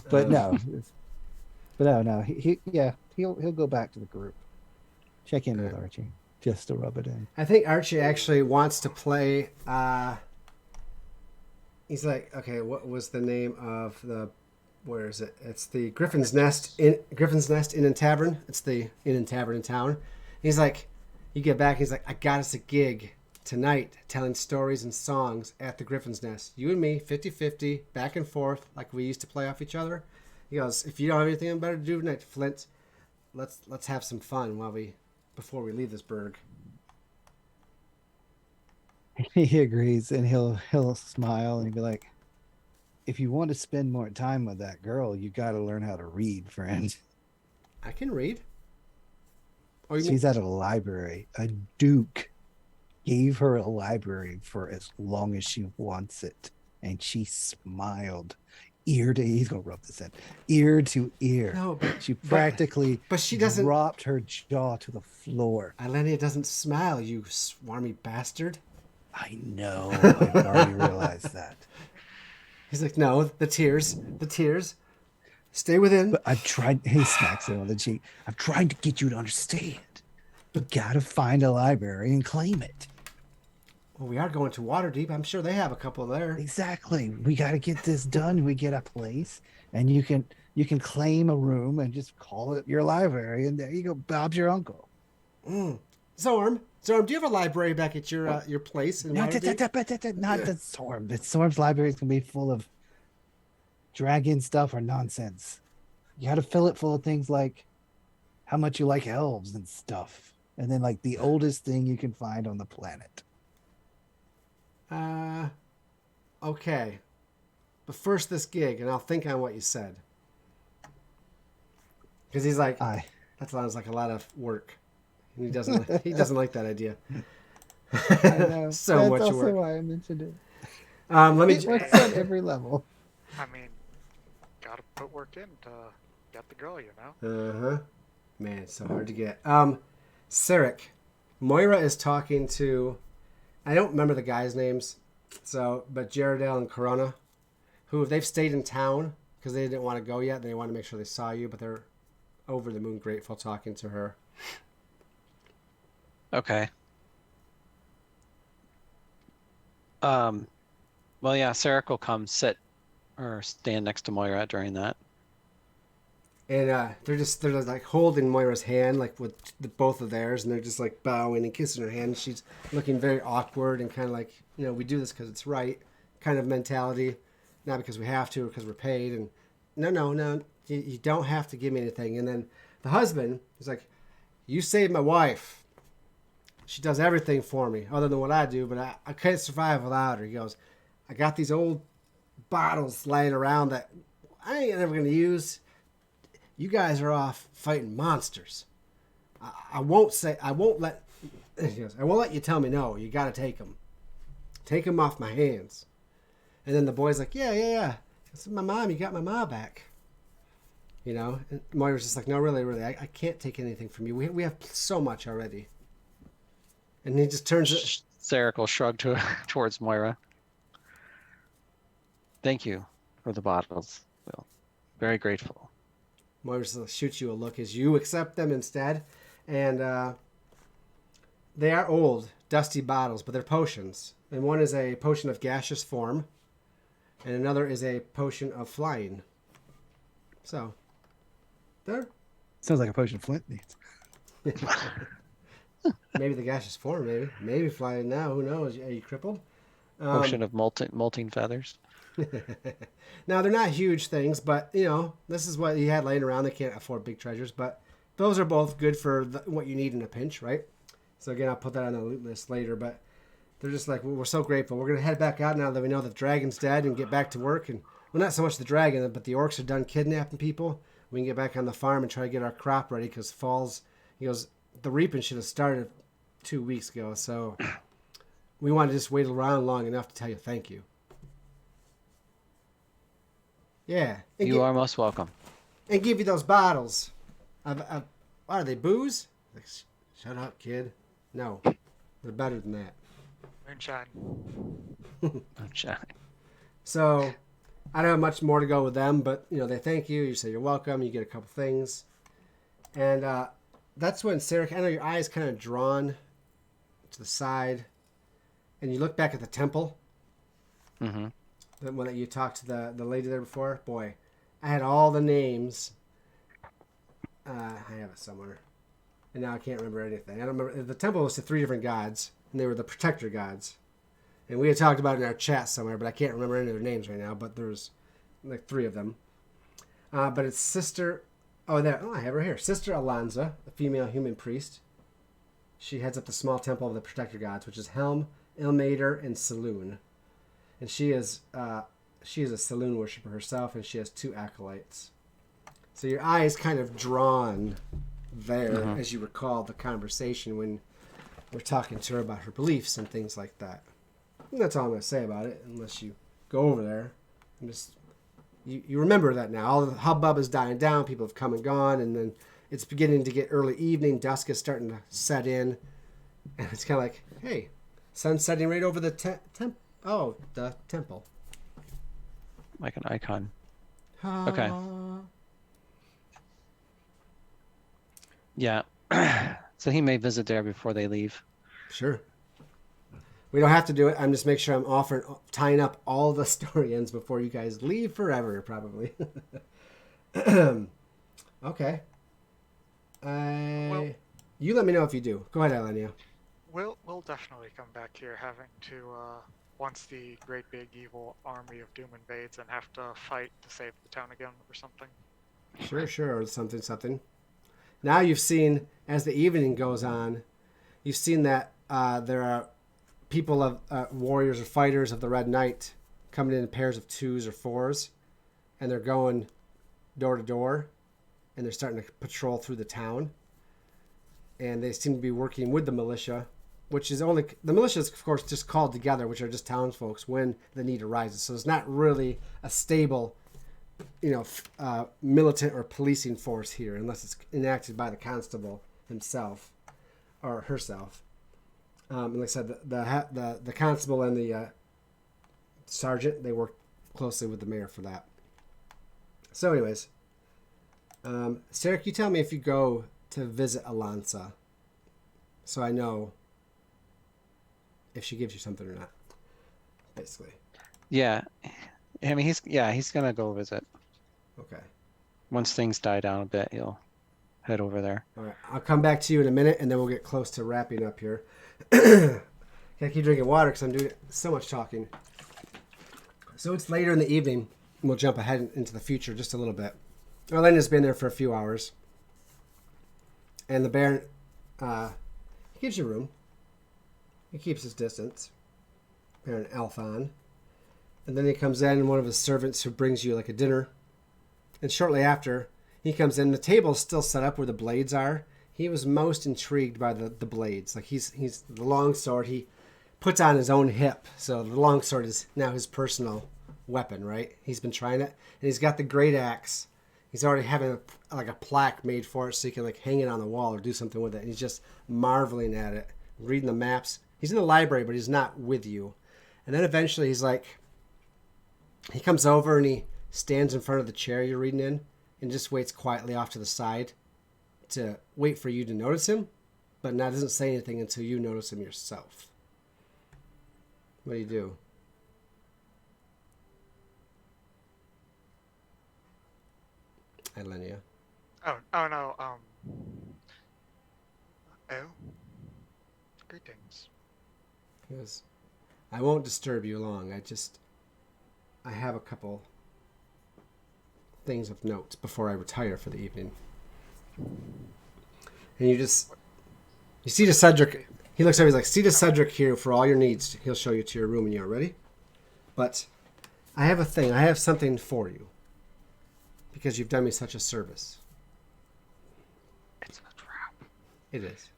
But no. He'll go back to the group. Check in with Archie just to rub it in. I think Archie actually wants to play. He's like, okay, what was the name of the? Where is it? It's the Griffin's Nest Inn and Tavern. It's the Inn and Tavern in town. He's like, you get back. He's like, I got us a gig tonight, telling stories and songs at the Griffin's Nest. You and me, 50-50, back and forth, like we used to play off each other. He goes, if you don't have anything better to do tonight, Flint, let's have some fun before we leave this burg. He agrees, and he'll smile and he'll be like, if you want to spend more time with that girl, you got to learn how to read, friend. I can read. She's at a library. A duke gave her a library for as long as she wants it, and she smiled. He's gonna rub this in, ear to ear. No, but she practically she doesn't dropped her jaw to the floor. Alenia doesn't smile, you swarmy bastard. I know. I've already realized that. He's like, no, the tears. Stay within. But I've tried. He smacks him on the cheek. I'm trying to get you to understand. You gotta find a library and claim it. Well, we are going to Waterdeep. I'm sure they have a couple there. Exactly. We got to get this done. We get a place, and you can claim a room and just call it your library, and there you go. Bob's your uncle. Zorm, do you have a library back at your place in Waterdeep? Not the Zorm. The Zorm's library is gonna be full of dragon stuff or nonsense. You got to fill it full of things like how much you like elves and stuff, and then like the oldest thing you can find on the planet. Okay. But first this gig, and I'll think on what you said. Because he's like, that sounds like a lot of work. And he doesn't like that idea. I know. So much That's work. also why I mentioned it. It works at every level. I mean, gotta put work in to get the girl, Uh-huh. Man, it's so hard to get. Sarek. Moira is talking to... I don't remember the guys' names, but Jaredale and Corona, they've stayed in town because they didn't want to go yet. They wanted to make sure they saw you, but they're over the moon grateful talking to her. Okay. Well, yeah, Sarek will come sit or stand next to Moira during that. And they're like holding Moira's hand, like with both of theirs, and they're just like bowing and kissing her hand. She's looking very awkward and kind of like, we do this because it's right kind of mentality, not because we have to or because we're paid. And no, you don't have to give me anything. And then the husband is like, you saved my wife. She does everything for me other than what I do, but I can't survive without her. He goes, I got these old bottles laying around that I ain't ever going to use. You guys are off fighting monsters. I won't let you tell me no. You got to take them. Take them off my hands. And then the boy's like, yeah. I said, my mom, you got my ma back. You know? And Moira's just like, no, really. I can't take anything from you. We have so much already. And he just turns it. Sarek will shrug towards Moira. Thank you for the bottles, Will. Very grateful. Moira shoots you a look as you accept them instead. And they are old, dusty bottles, but they're potions. And one is a potion of gaseous form, and another is a potion of flying. So, there. Sounds like a potion Flint needs. Maybe the gaseous form, maybe flying now. Who knows? Are you crippled? Potion of molting feathers. Now they're not huge things, but this is what he had laying around. They can't afford big treasures, but those are both good for what you need in a pinch, right? So again, I'll put that on the loot list later. But they're just like, we're so grateful. We're gonna head back out now that we know the dragon's dead and get back to work. And well, not so much the dragon, but the orcs are done kidnapping people. We can get back on the farm and try to get our crop ready because fall's. He goes, the reaping should have started 2 weeks ago, so we want to just wait around long enough to tell you thank you. Yeah. You are most welcome. And give you those bottles. Are they booze? Like, shut up, kid. No, they're better than that. Moonshine. Moonshine. So, I don't have much more to go with them, but they thank you. You say you're welcome. You get a couple things, and that's when Sarek. I know your eyes kind of drawn to the side, and you look back at the temple. Mm-hmm. The one that you talked to the lady there before. Boy, I had all the names. I have it somewhere, and now I can't remember anything. I don't remember. The temple was to 3 different gods, and they were the protector gods. And we had talked about it in our chat somewhere, but I can't remember any of their names right now. But there's like 3 of them. But it's Sister. I have her here. Sister Alonza, a female human priest. She heads up the small temple of the protector gods, which is Helm, Ilmater, and Saloon. And she is a Saloon worshiper herself, and she has 2 acolytes. So your eyes kind of drawn there as you recall the conversation when we're talking to her about her beliefs and things like that. And that's all I'm going to say about it, unless you go over there and just you remember that now. All the hubbub is dying down. People have come and gone, and then it's beginning to get early evening. Dusk is starting to set in, and it's kind of like, hey, sun's setting right over the the temple. Like an icon. Okay. Yeah. So he may visit there before they leave. Sure. We don't have to do it. I'm just making sure I'm tying up all the story ends before you guys leave forever, probably. Okay. You let me know if you do. Go ahead, Elenia. We'll definitely come back here, having to once the great big evil army of doom invades and have to fight to save the town again or something. Sure, or something. Now you've seen, as the evening goes on, you've seen that there are people of warriors or fighters of the Red Knight coming in pairs of 2s or 4s, and they're going door to door, and they're starting to patrol through the town. And they seem to be working with the militia, which is the militia is, of course, just called together, which are just townsfolk when the need arises. So it's not really a stable, militant or policing force here, unless it's enacted by the constable himself or herself. And like I said, the constable and the sergeant, they work closely with the mayor for that. So anyways, Sarek, you tell me if you go to visit Alonza, so I know if she gives you something or not, basically. Yeah. I mean, he's gonna go visit. Okay. Once things die down a bit, he'll head over there. All right. I'll come back to you in a minute, and then we'll get close to wrapping up here. Gotta keep drinking water because I'm doing so much talking. So it's later in the evening, and we'll jump ahead into the future just a little bit. Elena's been there for a few hours, and the Baron he gives you room. He keeps his distance. Baron Althon. And then he comes in, one of his servants who brings you like a dinner. And shortly after, he comes in. The table's still set up where the blades are. He was most intrigued by the blades. Like he's the longsword. He puts on his own hip. So the longsword is now his personal weapon, right? He's been trying it. And he's got the great axe. He's already having a plaque made for it so he can like hang it on the wall or do something with it. And he's just marveling at it, reading the maps. He's in the library, but he's not with you. And then eventually he's like, he comes over and he stands in front of the chair you're reading in and just waits quietly off to the side to wait for you to notice him, but now doesn't say anything until you notice him yourself. What do you do? Elenia. Oh no. Greetings. He goes, I won't disturb you long. I have a couple things of note before I retire for the evening. And you see to Cedric. He looks over. He's like, see to Cedric here for all your needs. He'll show you to your room when you're ready. But I have a thing. I have something for you. Because you've done me such a service. It's a trap. It is.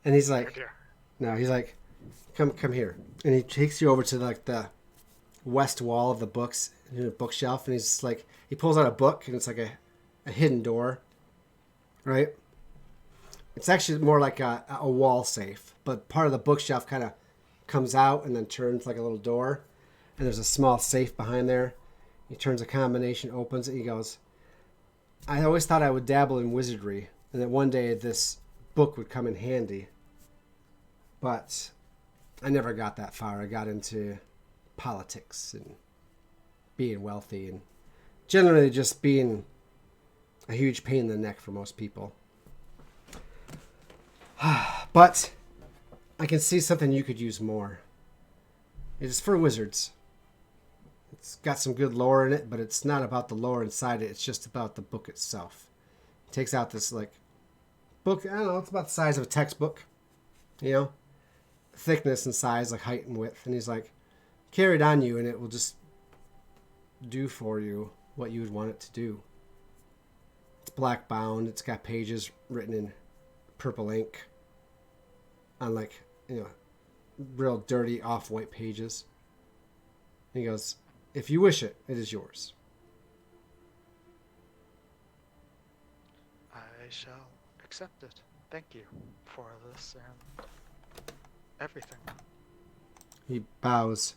And he's like, Dear. no, he's like, come here. And he takes you over to like the west wall of the books, a bookshelf. And he's just like, he pulls out a book and it's like a hidden door. Right? It's actually more like a wall safe. But part of the bookshelf kind of comes out and then turns like a little door. And there's a small safe behind there. He turns a combination, opens it. He goes, I always thought I would dabble in wizardry. And that one day this book would come in handy. But I never got that far. I got into politics and being wealthy and generally just being a huge pain in the neck for most people. But I can see something you could use more. It is for wizards. It's got some good lore in it, but it's not about the lore inside it. It's just about the book itself. It takes out this like book. I don't know. It's about the size of a textbook, you know, thickness and size, like height and width. And he's like, carry it on you, and it will just do for you what you would want it to do. It's black bound. It's got pages written in purple ink on like, you know, real dirty off-white pages. And he goes, if you wish it, it is yours. I shall accept it. Thank you for this and everything. He bows.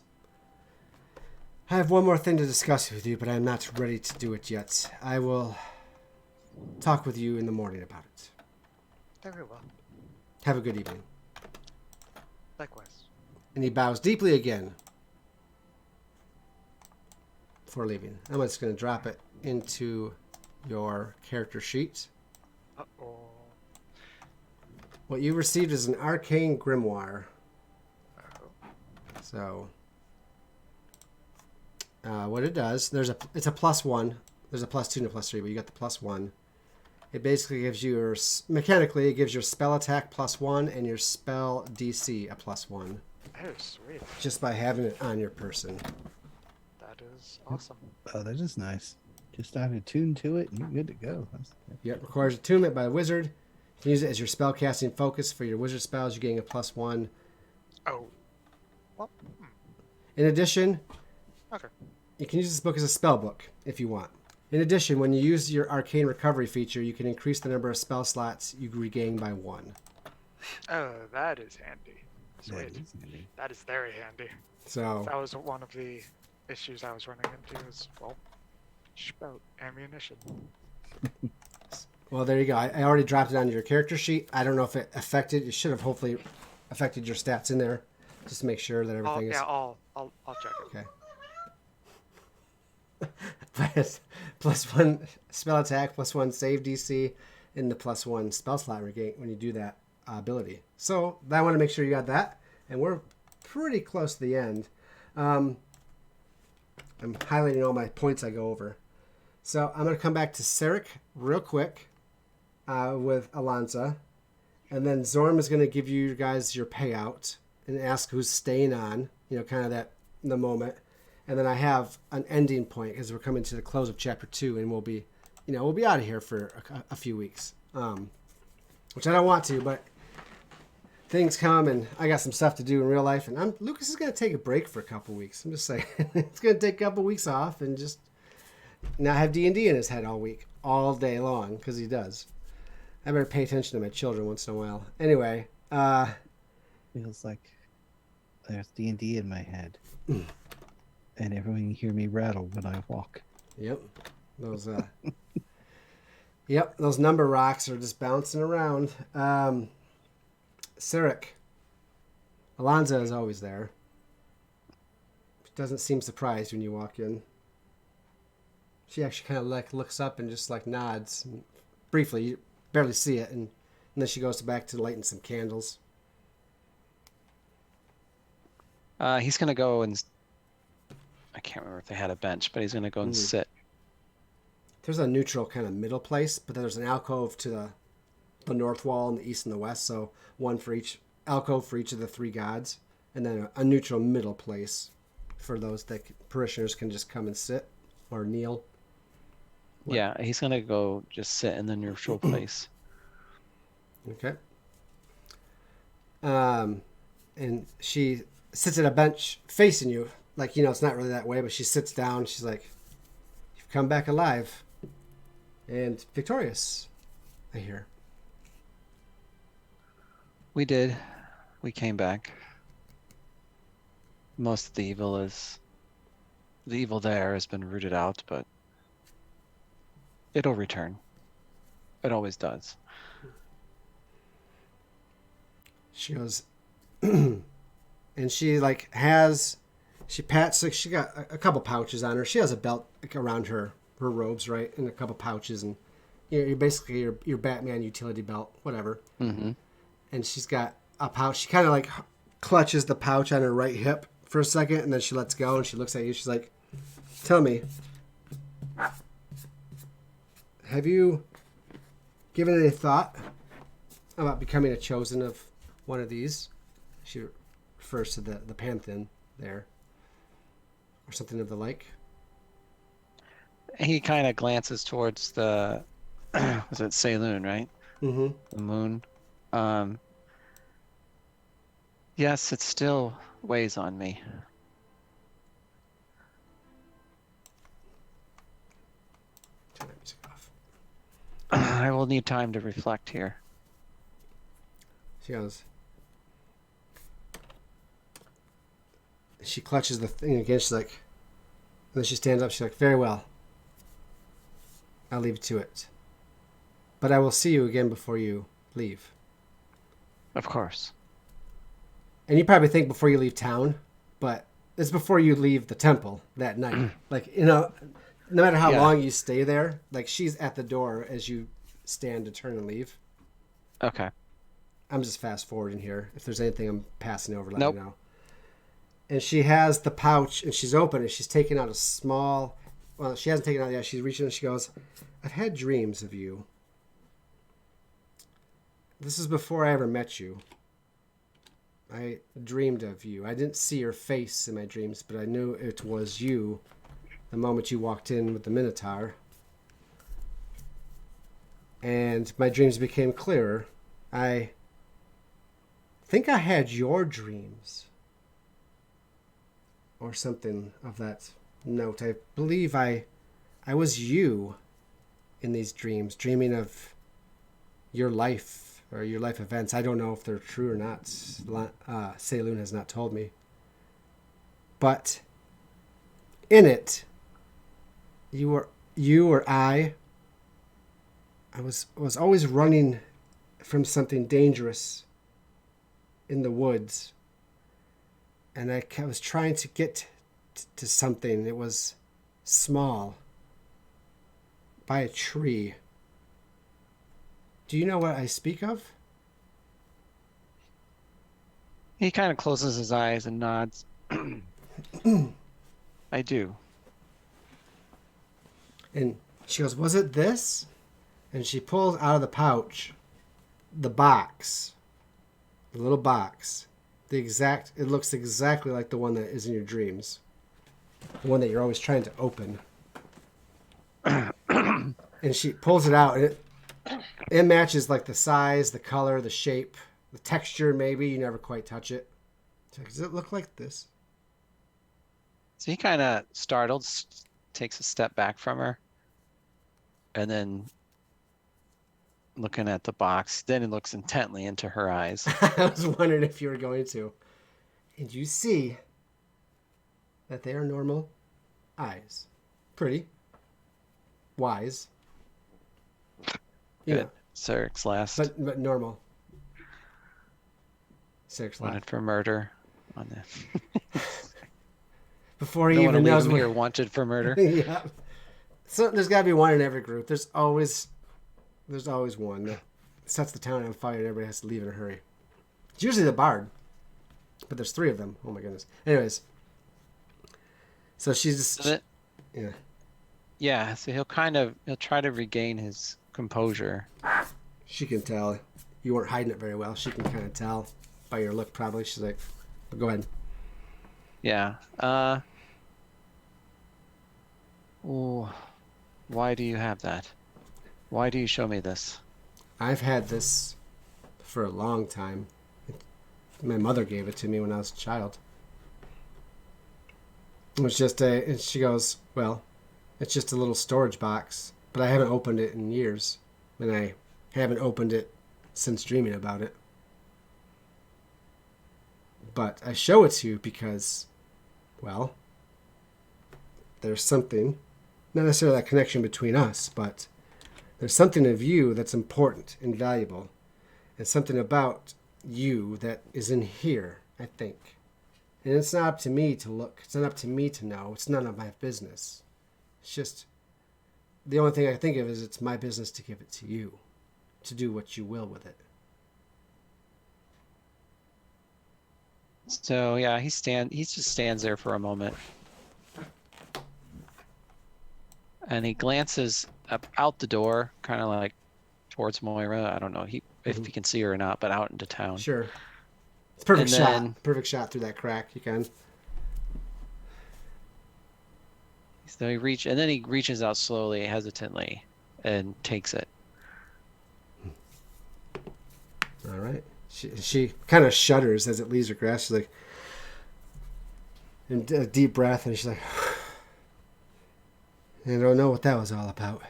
I have one more thing to discuss with you, but I'm not ready to do it yet. I will talk with you in the morning about it. Very well. Have a good evening. Likewise. And he bows deeply again before leaving. I'm just going to drop it into your character sheet. Uh-oh. What you received is an arcane grimoire. Oh. So, what it does, it's a +1. There's a +2 and a +3, but you got the +1. It basically gives you mechanically, it gives your spell attack +1 and your spell DC a +1. Oh, sweet. Just by having it on your person. That is awesome. Oh, that is nice. Just add a tune to it and you're good to go. Yep, requires attunement by a wizard. You can use it as your spellcasting focus for your wizard spells. You're getting a +1. Oh. Well, In addition, okay. you can use this book as a spell book if you want. In addition, when you use your arcane recovery feature, you can increase the number of spell slots you regain by 1. Oh, that is handy. Sweet. That is handy. That is very handy. So, That was one of the issues I was running into is, well, spout ammunition. well, there you go. I already dropped it onto your character sheet. I don't know if it affected. It should have hopefully affected your stats in there. Just to make sure that everything is... Yeah, I'll check it. Okay. +1 spell attack, +1 save DC, and the +1 spell slot regain when you do that ability. So I want to make sure you got that, and we're pretty close to the end. I'm highlighting all my points I go over. So I'm going to come back to Sarek real quick with Alonza, and then Zorm is going to give you guys your payout, and ask who's staying on, kind of that the moment. And then I have an ending point because we're coming to the close of chapter 2, and we'll be out of here for a few weeks, which I don't want to, but things come, and I got some stuff to do in real life, and Lucas is going to take a break for a couple weeks. I'm just saying, it's going to take a couple weeks off and just not have D&D in his head all day long, because he does. I better pay attention to my children once in a while. Anyway, feels like there's D&D in my head, and everyone can hear me rattle when I walk. Yep, those number rocks are just bouncing around. Sirik. Alonza is always there. She doesn't seem surprised when you walk in. She actually kind of looks up and just nods. Briefly, you barely see it, and then she goes back to lighting some candles. He's going to go and... I can't remember if they had a bench, but he's going to go and sit. There's a neutral kind of middle place, but there's an alcove to the north wall and the east and the west, so one for each alcove for each of the 3 gods, and then a neutral middle place for those that parishioners can just come and sit or kneel. Yeah, he's going to go just sit in the neutral place. Okay. And she sits at a bench facing you, it's not really that way, but she sits down. She's like, "You've come back alive and victorious, I hear." We did. We came back. Most of the evil there has been rooted out, but it'll return. It always does. She goes, and she pats, she got a couple pouches on her. She has a belt around her robes, right? And a couple pouches, and you're basically your Batman utility belt, whatever. Mm-hmm. And she's got a pouch. She kind of clutches the pouch on her right hip for a second, and then she lets go, and she looks at you. She's like, "Tell me, have you given any thought about becoming a chosen of one of these?" She refers to the Pantheon there, or something of the like. He kind of glances towards the... was it Saloon, right? Mm-hmm. The moon. Yes, it still weighs on me. Turn that music off. I will need time to reflect here. She goes. She clutches the thing again. She's like, and then she stands up. She's like, "Very well. I'll leave it to it. But I will see you again before you leave." Of course. And you probably think before you leave town, but it's before you leave the temple that night. No matter how long you stay there, she's at the door as you stand to turn and leave. Okay. I'm just fast forwarding here. If there's anything I'm passing over, let me know. And she has the pouch, and she's open, and she's taking out a small... Well, she hasn't taken it out yet. She's reaching, and she goes, "I've had dreams of you. This is before I ever met you. I dreamed of you. I didn't see your face in my dreams, but I knew it was you the moment you walked in with the Minotaur. And my dreams became clearer. I think I had your dreams." Or something of that note. I believe I was you in these dreams, dreaming of your life or your life events. I don't know if they're true or not. Saloon has not told me. But in it, you or I was always running from something dangerous in the woods. And I was trying to get to something. It was small, by a tree. Do you know what I speak of? He kind of closes his eyes and nods. I do. And she goes, "Was it this?" And she pulls out of the pouch the box, the little box It looks exactly like the one that is in your dreams. The one that you're always trying to open. And she pulls it out, and it matches like the size, the color, the shape, the texture. Maybe you never quite touch it. Like, does it look like this? So he kind of startled, takes a step back from her, and then looking at the box, then he looks intently into her eyes. I was wondering if you were going to. And you see that they are normal eyes. Pretty. Wise. You Good. know, Sirik's last. but normal. Six Wanted left. for murder. On the Before he Don't want to even leave knows him what. here wanted for murder. Yeah. So there's got to be one in every group. There's always one that sets the town on fire and everybody has to leave in a hurry. It's usually the bard, but there's 3 of them. Oh my goodness. Anyways, so she's just yeah. Yeah, so he'll try to regain his composure. She can tell you weren't hiding it very well. She can kind of tell by your look, probably. She's like, "Go ahead." Yeah. Ooh, why do you have that? Why do you show me this? I've had this for a long time. My mother gave it to me when I was a child. It was and she goes, well, it's just a little storage box, but I haven't opened it in years, and I haven't opened it since dreaming about it. But I show it to you because, well, there's something, not necessarily that connection between us, but there's something of you that's important and valuable, and something about you that is in here, I think. And it's not up to me to look. It's not up to me to know. It's none of my business. It's just, the only thing I think of is it's my business to give it to you, to do what you will with it. So yeah, he just stands there for a moment. And he glances up out the door, kind of like towards Moira. I don't know if he can see her or not, but out into town. Sure. It's a perfect And shot. then- Perfect shot through that crack. You can. So he reaches out slowly, hesitantly, and takes it. All right. She kind of shudders as it leaves her grasp. She's like, and a deep breath, and she's like, I don't know what that was all about.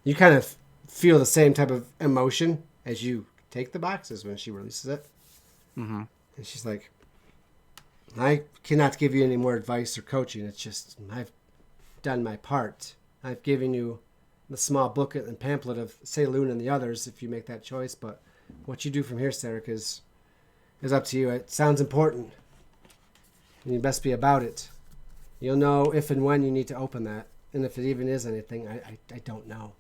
You kind of feel the same type of emotion as you take the boxes when she releases it. Mm-hmm. And she's like, I cannot give you any more advice or coaching. It's just, I've done my part. I've given you the small booklet and pamphlet of Saloon and the others if you make that choice. But what you do from here, Sarek, is up to you. It sounds important. And you best be about it. You'll know if and when you need to open that. And if it even is anything, I don't know.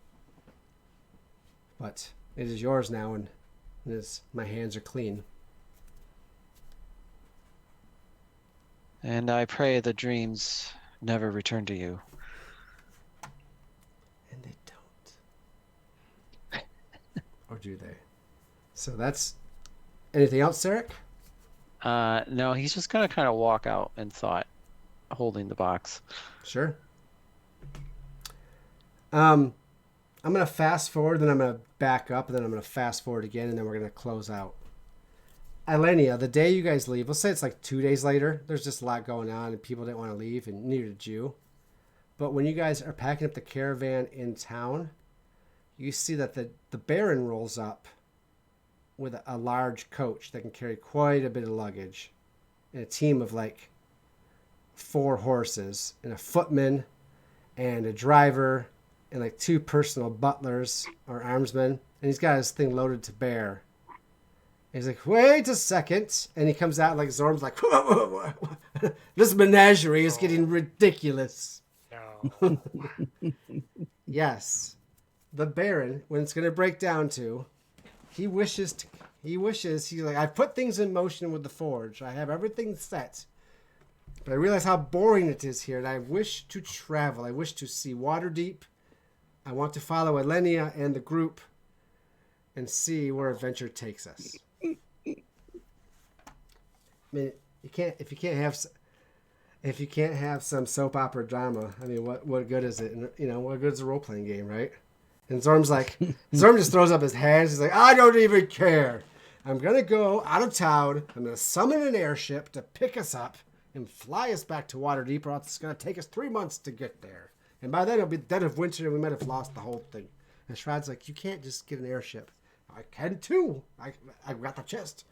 But it is yours now, and my hands are clean. And I pray the dreams never return to you. And they don't. Or do they? So that's... Anything else, Sarek? No, he's just gonna kind of walk out in thought, holding the box. Sure. I'm going to fast forward, then I'm going to back up, and then I'm going to fast forward again, and then we're going to close out. Ilenia, the day you guys leave, let's say it's like 2 days later, there's just a lot going on, and people didn't want to leave, and neither did you. But when you guys are packing up the caravan in town, you see that the Baron rolls up with a large coach that can carry quite a bit of luggage, and a team of like 4 horses, and a footman, and a driver, and like 2 personal butlers or armsmen, and he's got his thing loaded to bear. And he's like, wait a second, and he comes out like Zorm's like, whoa. This menagerie is getting ridiculous. No. Yes, the Baron, when it's going to break down to, he's like, I've put things in motion with the forge. I have everything set. But I realize how boring it is here, and I wish to travel. I wish to see Waterdeep. I want to follow Ilenia and the group and see where adventure takes us. I mean, if you can't have some soap opera drama. I mean, what good is it? And, what good is a role playing game, right? And Zorm just throws up his hands. He's like, I don't even care. I'm gonna go out of town. I'm gonna summon an airship to pick us up and fly us back to Waterdeep, or else it's gonna take us 3 months to get there. And by then it'll be dead of winter, and we might have lost the whole thing. And Shrad's like, you can't just get an airship. I can too. I got the chest.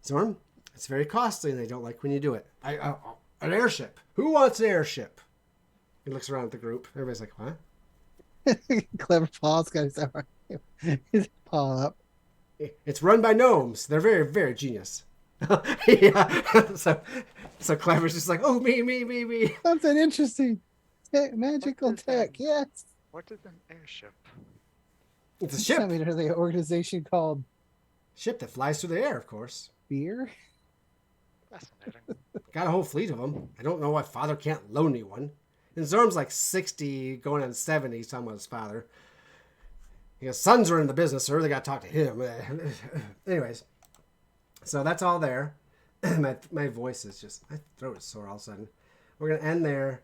Zorm, it's very costly, and they don't like when you do it. An airship. Who wants an airship? He looks around at the group. Everybody's like, what? Clever Paul's got his paw up. It's run by gnomes. They're very, very genius. Yeah. So Clever's just like, oh, me. Something interesting. Magical tech, yes. What is an airship? It's a ship. I mean, the organization called Ship that flies through the air, of course. Beer. Fascinating. Got a whole fleet of them. I don't know why Father can't loan me one. And Zorm's like 60, going on 70, he's talking about his father. His sons are in the business, sir. They got to talk to him. Anyways, so that's all there. my voice is just, my throat is sore all of a sudden. We're going to end there.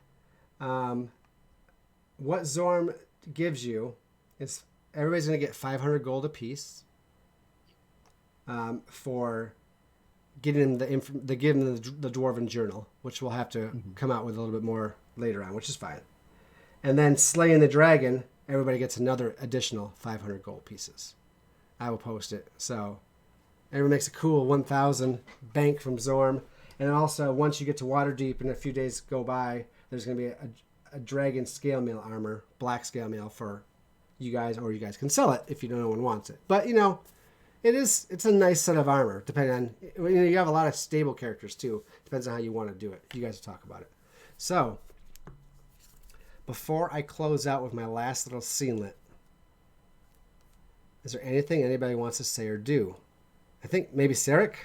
What Zorm gives you is everybody's going to get 500 gold apiece for getting the Dwarven Journal, which we'll have to come out with a little bit more later on, which is fine. And then slaying the dragon, everybody gets another additional 500 gold pieces. I will post it. So everyone makes a cool 1,000 bank from Zorm. And also, once you get to Waterdeep and a few days go by, there's going to be a dragon scale mail armor, black scale mail for you guys, or you guys can sell it if no one wants it. But, it's a nice set of armor, depending on, you have a lot of stable characters too. Depends on how you want to do it. You guys talk about it. So, before I close out with my last little scenelet, is there anything anybody wants to say or do? I think maybe Sarek?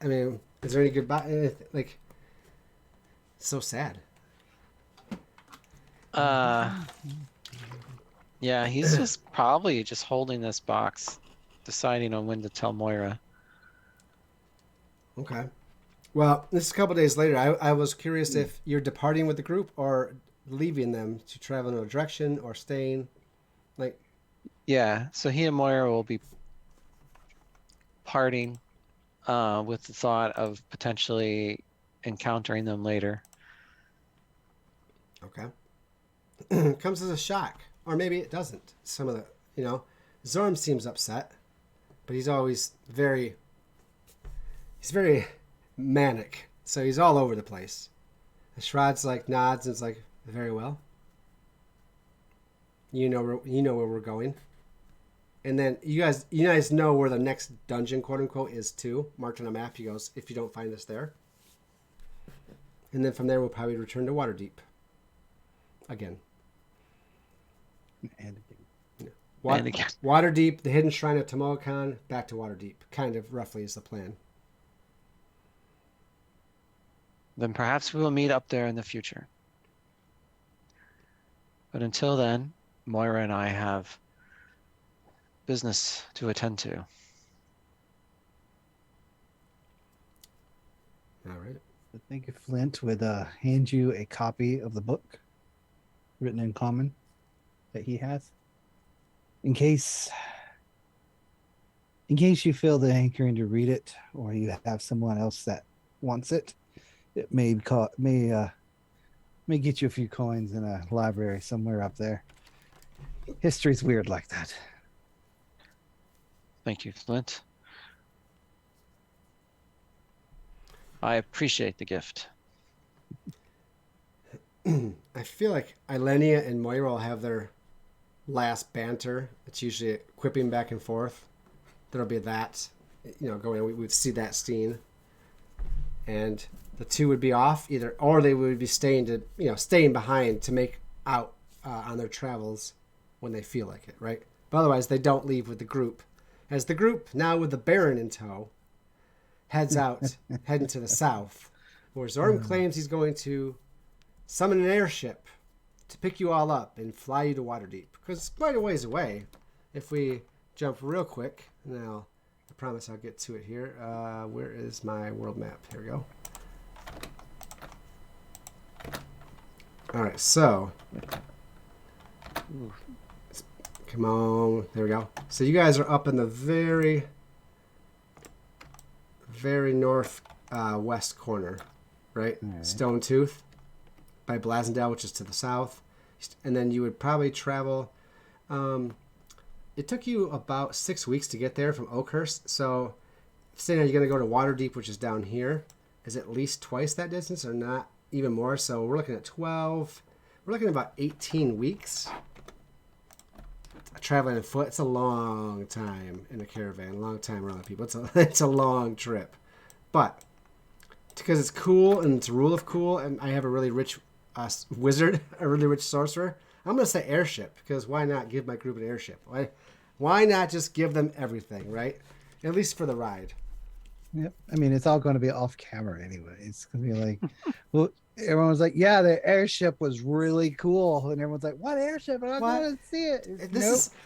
I mean, is there any goodbye? Like, so sad. Yeah, he's just probably just holding this box, deciding on when to tell Moira. Okay. Well, this is a couple days later. I was curious if you're departing with the group or leaving them to travel in a direction or staying. Yeah, so he and Moira will be parting with the thought of potentially encountering them later. Okay. Comes as a shock. Or maybe it doesn't. Some of the, Zorm seems upset, but he's always very manic. So he's all over the place. And Shrad's nods and is like, very well. You know where we're going. And then you guys know where the next dungeon, quote unquote, is too. Marked on a map. He goes, if you don't find us there. And then from there we'll probably return to Waterdeep. Again. And again. Waterdeep, the hidden shrine of Tamoakan, back to Waterdeep. Kind of roughly is the plan. Then perhaps we will meet up there in the future. But until then, Moira and I have business to attend to. All right. I think Flint would hand you a copy of the book written in common that he has, in case you feel the hankering to read it, or you have someone else that wants it. It may get you a few coins in a library somewhere up there. History's weird like that. Thank you, Flint. I appreciate the gift. I feel like Ilenia and Moira will have their last banter. It's usually quipping back and forth. There'll be that, going. We would see that scene, and the two would be off either, or they would be staying behind to make out on their travels when they feel like it, right? But otherwise, they don't leave with the group. As the group, now with the Baron in tow, heads out, heading to the south, where Zorm claims he's going to summon an airship to pick you all up and fly you to Waterdeep. Because it's quite a ways away. If we jump real quick, now promise I'll get to it here. Where is my world map? Here we go. All right, so come on, there we go. So you guys are up in the very, very north west corner, right? Stone Tooth by Blasendale, which is to the south, and then you would probably travel. It took you about 6 weeks to get there from Oakhurst. So, saying you're going to go to Waterdeep, which is down here, is at least twice that distance, or not even more. So we're looking at 12. We're looking at about 18 weeks traveling on foot. It's a long time in a caravan, a long time around people. It's a long trip, but because it's cool and it's a rule of cool, and I have a really rich wizard, a really rich sorcerer, I'm going to say airship, because why not give my group an airship? Why not just give them everything, right? At least for the ride. Yep. I mean, it's all going to be off camera anyway. It's going to be like, well, everyone's like, yeah, the airship was really cool. And everyone's like, what airship? I'm not going to see it.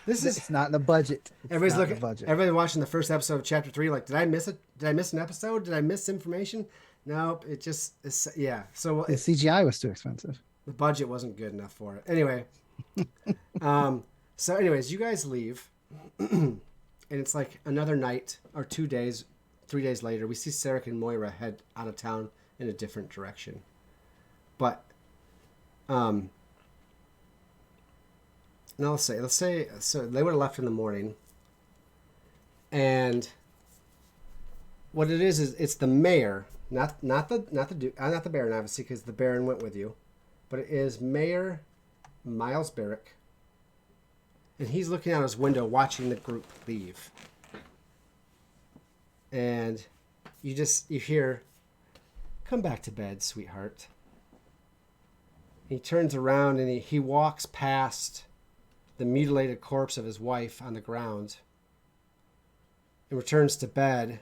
It's not in the budget. Everybody's looking. Everybody watching the first episode of Chapter 3, like, did I miss it? Did I miss an episode? Did I miss information? Nope. It just, yeah. So the CGI was too expensive. The budget wasn't good enough for it. Anyway. So anyways, you guys leave. And it's like another night or 2 days, 3 days later, we see Sarek and Moira head out of town in a different direction. But, and let's say, so they would have left in the morning. And what it is it's the mayor, not the Baron, obviously, because the Baron went with you, but it is Mayor Miles Barrick. And he's looking out his window watching the group leave. And you hear, come back to bed, sweetheart. He turns around and he walks past the mutilated corpse of his wife on the ground and returns to bed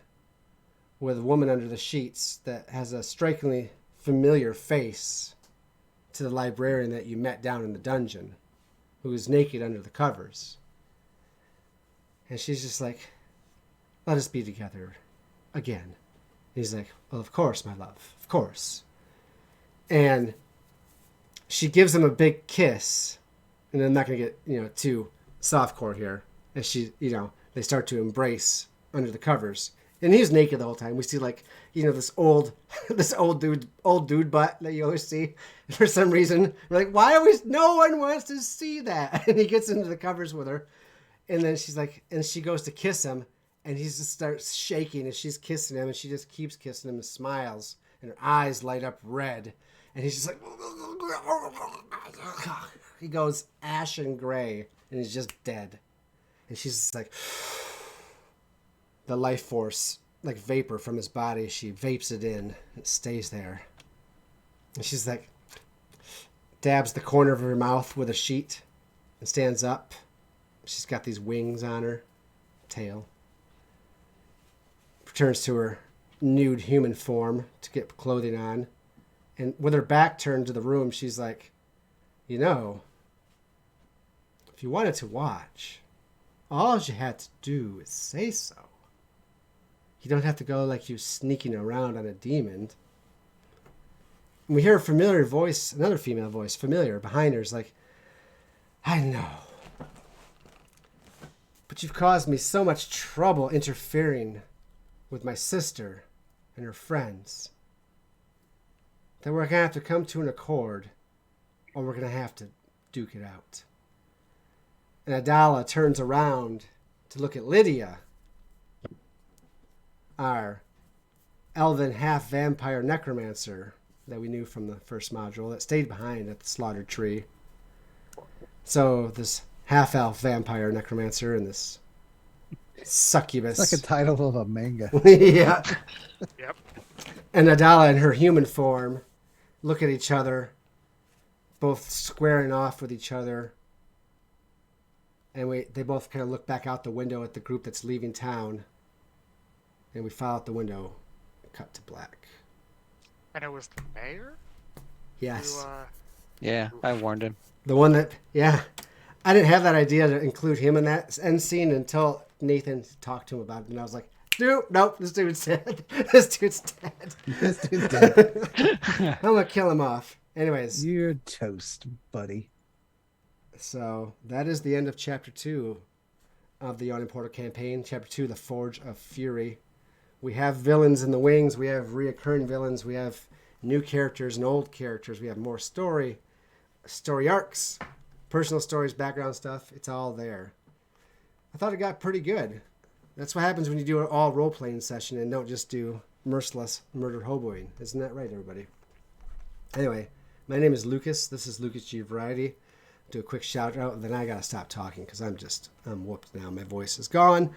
with a woman under the sheets that has a strikingly familiar face to the librarian that you met down in the dungeon, who is naked under the covers. And she's just like, let us be together again. And he's like, well, of course, my love, of course. And she gives him a big kiss, and I'm not going to get, too softcore here. And she, they start to embrace under the covers. And he's naked the whole time. We see this old dude butt that you always see for some reason. We're like, no one wants to see that. And he gets into the covers with her. And then she's like, and she goes to kiss him, and he just starts shaking, and she's kissing him, and she just keeps kissing him and smiles, and her eyes light up red. And he's just like, he goes ashen gray, and he's just dead. And she's just like, the life force, like vapor from his body, she vapes it in. It stays there. And she's like, dabs the corner of her mouth with a sheet and stands up. She's got these wings on her tail. Returns to her nude human form to get clothing on. And with her back turned to the room, she's like, if you wanted to watch, all you had to do is say so. You don't have to go like you sneaking around on a demon. And we hear a familiar voice, another female voice, familiar, behind her, is like, I know. But you've caused me so much trouble interfering with my sister and her friends that we're going to have to come to an accord, or we're going to have to duke it out. And Adala turns around to look at Lydia, our elven half-vampire necromancer that we knew from the first module that stayed behind at the slaughtered tree. So this half-elf vampire necromancer and this succubus. It's like a title of a manga. Yeah. Yep. And Adala in her human form look at each other, both squaring off with each other. And they both kind of look back out the window at the group that's leaving town. And we file out the window, cut to black. And it was the mayor? Yes. Yeah, I warned him. The one that, yeah. I didn't have that idea to include him in that end scene until Nathan talked to him about it. And I was like, Nope, this dude's dead. This dude's dead. This dude's dead. I'm gonna kill him off. Anyways, You're toast, buddy. so that is the end of Chapter 2 of the Yawning Portal campaign. Chapter 2, The Forge of Fury. We have villains in the wings. We have reoccurring villains. We have new characters and old characters. We have more story arcs, personal stories, background stuff. It's all there. I thought it got pretty good. That's what happens when you do an all role-playing session and don't just do merciless murder hoboing. Isn't that right, everybody? Anyway, my name is Lucas. This is Lucas G Variety. Do a quick shout out, and then I gotta stop talking because I'm whooped now. My voice is gone.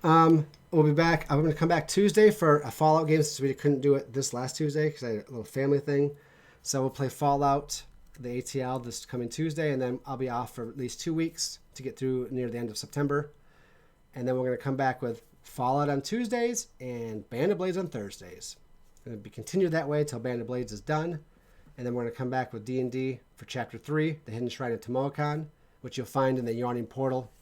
We'll be back. I'm gonna come back Tuesday for a Fallout game since we couldn't do it this last Tuesday because I had a little family thing. So we'll play Fallout, the ATL, this coming Tuesday, and then I'll be off for at least 2 weeks to get through near the end of September. And then we're gonna come back with Fallout on Tuesdays and Band of Blades on Thursdays. It'll be continued that way until Band of Blades is done. And then we're going to come back with D&D for Chapter 3, The Hidden Shrine of Tamoakan, which you'll find in the Yawning Portal.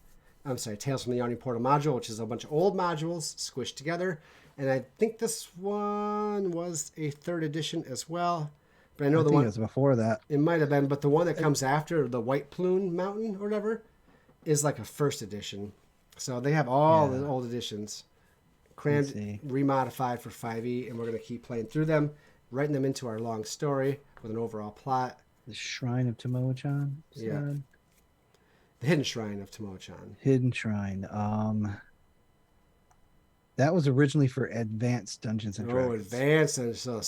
Tales from the Yawning Portal module, which is a bunch of old modules squished together. And I think this one was a 3rd edition as well. But I know the one... it was before that. It might have been, but the one that comes after, the White Plume Mountain or whatever, is like a 1st edition. So they have all the old editions crammed, remodified for 5e, and we're going to keep playing through them, writing them into our long story with an overall plot. The Shrine of Tamoachan. Yeah. The Hidden Shrine of Tamoachan. Hidden Shrine. That was originally for Advanced Dungeons and Dragons. Advanced, and so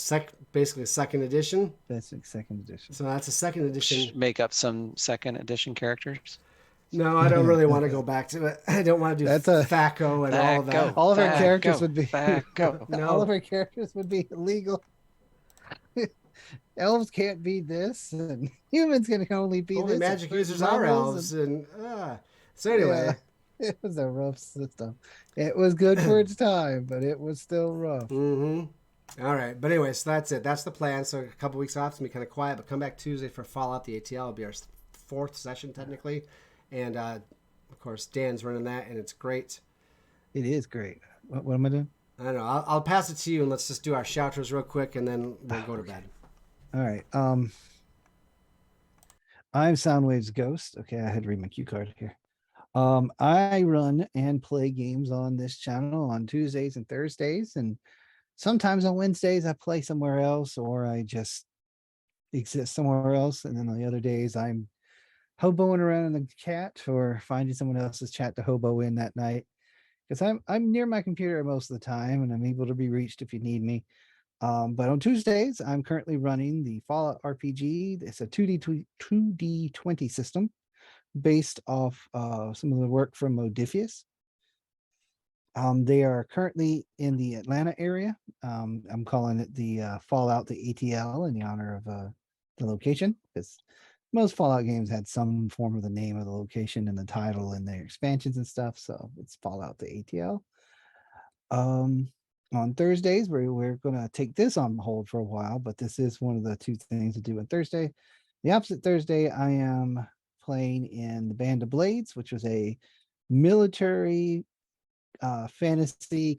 basically a 2nd edition. That's a 2nd edition. So that's a 2nd edition. Make up some 2nd edition characters. No, I don't really want to go back to it. I don't want to do THAC0 and all of that. All of our characters would be No. all of our characters would be illegal. Elves can't be this, and humans can only be only this. Magic users are elves, and so anyway, it was a rough system. It was good for its time, but it was still rough. Mm-hmm. All right, but anyway, so that's it. That's the plan. So a couple weeks off, it's gonna be kind of quiet, but come back Tuesday for Fallout. The ATL will be our 4th session technically, and of course Dan's running that, and it's great. It is great. What am I doing? I don't know. I'll pass it to you, and let's just do our shouters real quick, and then we'll go to bed. All right. I'm Soundwave's Ghost. Okay, I had to read my cue card here. I run and play games on this channel on Tuesdays and Thursdays, and sometimes on Wednesdays I play somewhere else, or I just exist somewhere else. And then on the other days I'm hoboing around in the chat or finding someone else's chat to hobo in that night, because I'm near my computer most of the time and I'm able to be reached if you need me. But on Tuesdays, I'm currently running the Fallout RPG. It's a 2D20 system based off some of the work from Modiphius. They are currently in the Atlanta area. I'm calling it the Fallout, the ATL, in the honor of the location, because most Fallout games had some form of the name of the location in the title and their expansions and stuff. So it's Fallout, the ATL. On Thursdays, we're going to take this on hold for a while, but this is one of the 2 things to do on Thursday. The opposite Thursday, I am playing in the Band of Blades, which was a military fantasy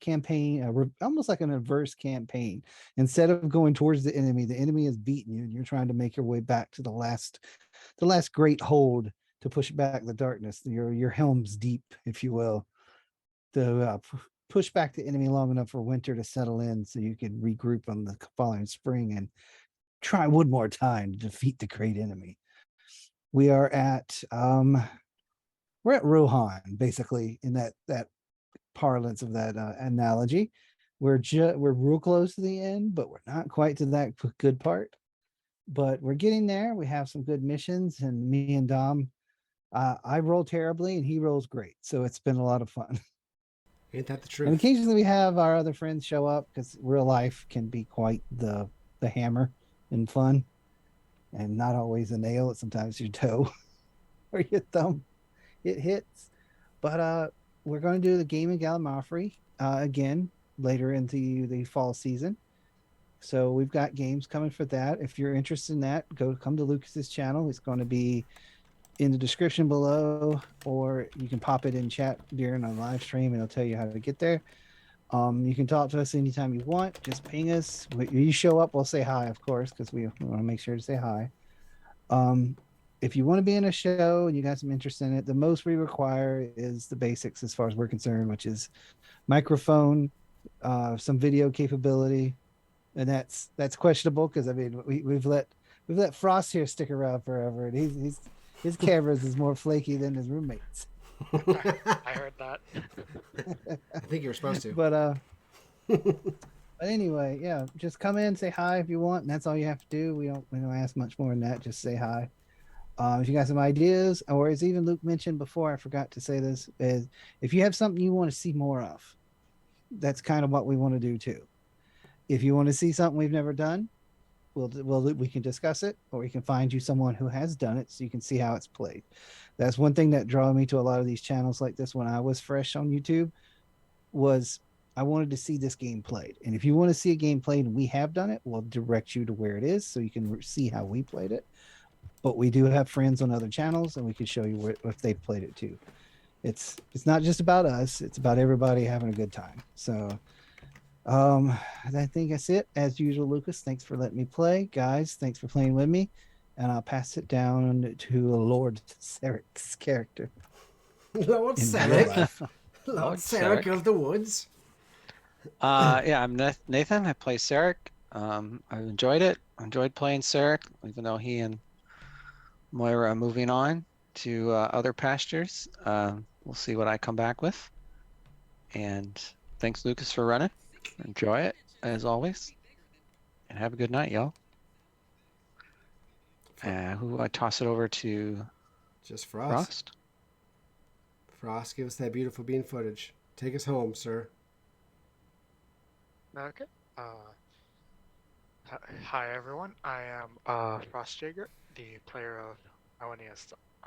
campaign, almost like an inverse campaign. Instead of going towards the enemy has beaten you, and you're trying to make your way back to the last great hold to push back the darkness, your Helm's Deep, if you will, to push back the enemy long enough for winter to settle in so you can regroup on the following spring and try one more time to defeat the great enemy. We are at Rohan, basically, in that parlance of that analogy. We're real close to the end, but we're not quite to that good part. But we're getting there. We have some good missions, and me and Dom, I roll terribly and he rolls great. So it's been a lot of fun. Ain't that the truth? And occasionally we have our other friends show up, because real life can be quite the hammer and fun, and not always a nail. It's sometimes your toe or your thumb. It hits. But we're going to do the game in Gallimaufry again later into the fall season. So we've got games coming for that. If you're interested in that, come to Lucas's channel. It's going to be in the description below, or you can pop it in chat during a live stream and it'll tell you how to get there. You can talk to us anytime you want. Just ping us. When you show up, we'll say hi, of course, because we want to make sure to say hi. If you want to be in a show and you got some interest in it, the most we require is the basics as far as we're concerned, which is microphone, some video capability, and that's questionable because I mean we've let Frost here stick around forever, and his cameras is more flaky than his roommates. I heard that. I think you were supposed to. But anyway, yeah, just come in, say hi if you want, and that's all you have to do. We don't ask much more than that. Just say hi. If you got some ideas, or as even Luke mentioned before, I forgot to say this, is if you have something you want to see more of, that's kind of what we want to do too. If you want to see something we've never done, we can discuss it, or we can find you someone who has done it so you can see how it's played. That's one thing that drew me to a lot of these channels like this when I was fresh on YouTube, was I wanted to see this game played. And if you want to see a game played and we have done it, we'll direct you to where it is so you can see how we played it. But we do have friends on other channels, and we can show you if they've played it too. It's not just about us, it's about everybody having a good time. So I think that's it. As usual, Lucas, thanks for letting me play. Guys, thanks for playing with me. And I'll pass it down to Lord Sarek's character. Lord Sarek. Lord Sarek of the Woods. Yeah, I'm Nathan. I play Sarek. I enjoyed it. I enjoyed playing Sarek, even though he and Moira are moving on to other pastures. We'll see what I come back with. And thanks, Lucas, for running. Enjoy it, as always. And have a good night, y'all. Who I toss it over to? Just Frost. Frost, give us that beautiful bean footage. Take us home, sir. Okay. Hi everyone. I am Frost Jaeger, the player of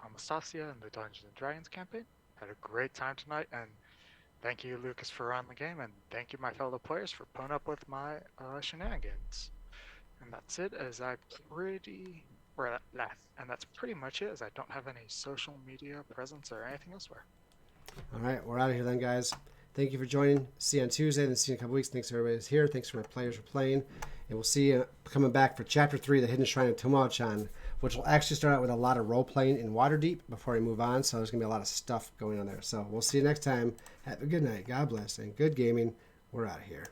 Anastasia in the Dungeons and Dragons campaign. Had a great time tonight, and thank you, Lucas, for running the game, and thank you, my fellow players, for putting up with my shenanigans. And that's it, as I and that's pretty much it, as I don't have any social media presence or anything elsewhere. All right, we're out of here then, guys. Thank you for joining. See you on Tuesday, then see you in a couple weeks. Thanks to everybody who's here. Thanks for my players for playing. And we'll see you coming back for Chapter 3, The Hidden Shrine of Tomachan, which will actually start out with a lot of role-playing in Waterdeep before we move on. So there's going to be a lot of stuff going on there. So we'll see you next time. Have a good night. God bless. And good gaming. We're out of here.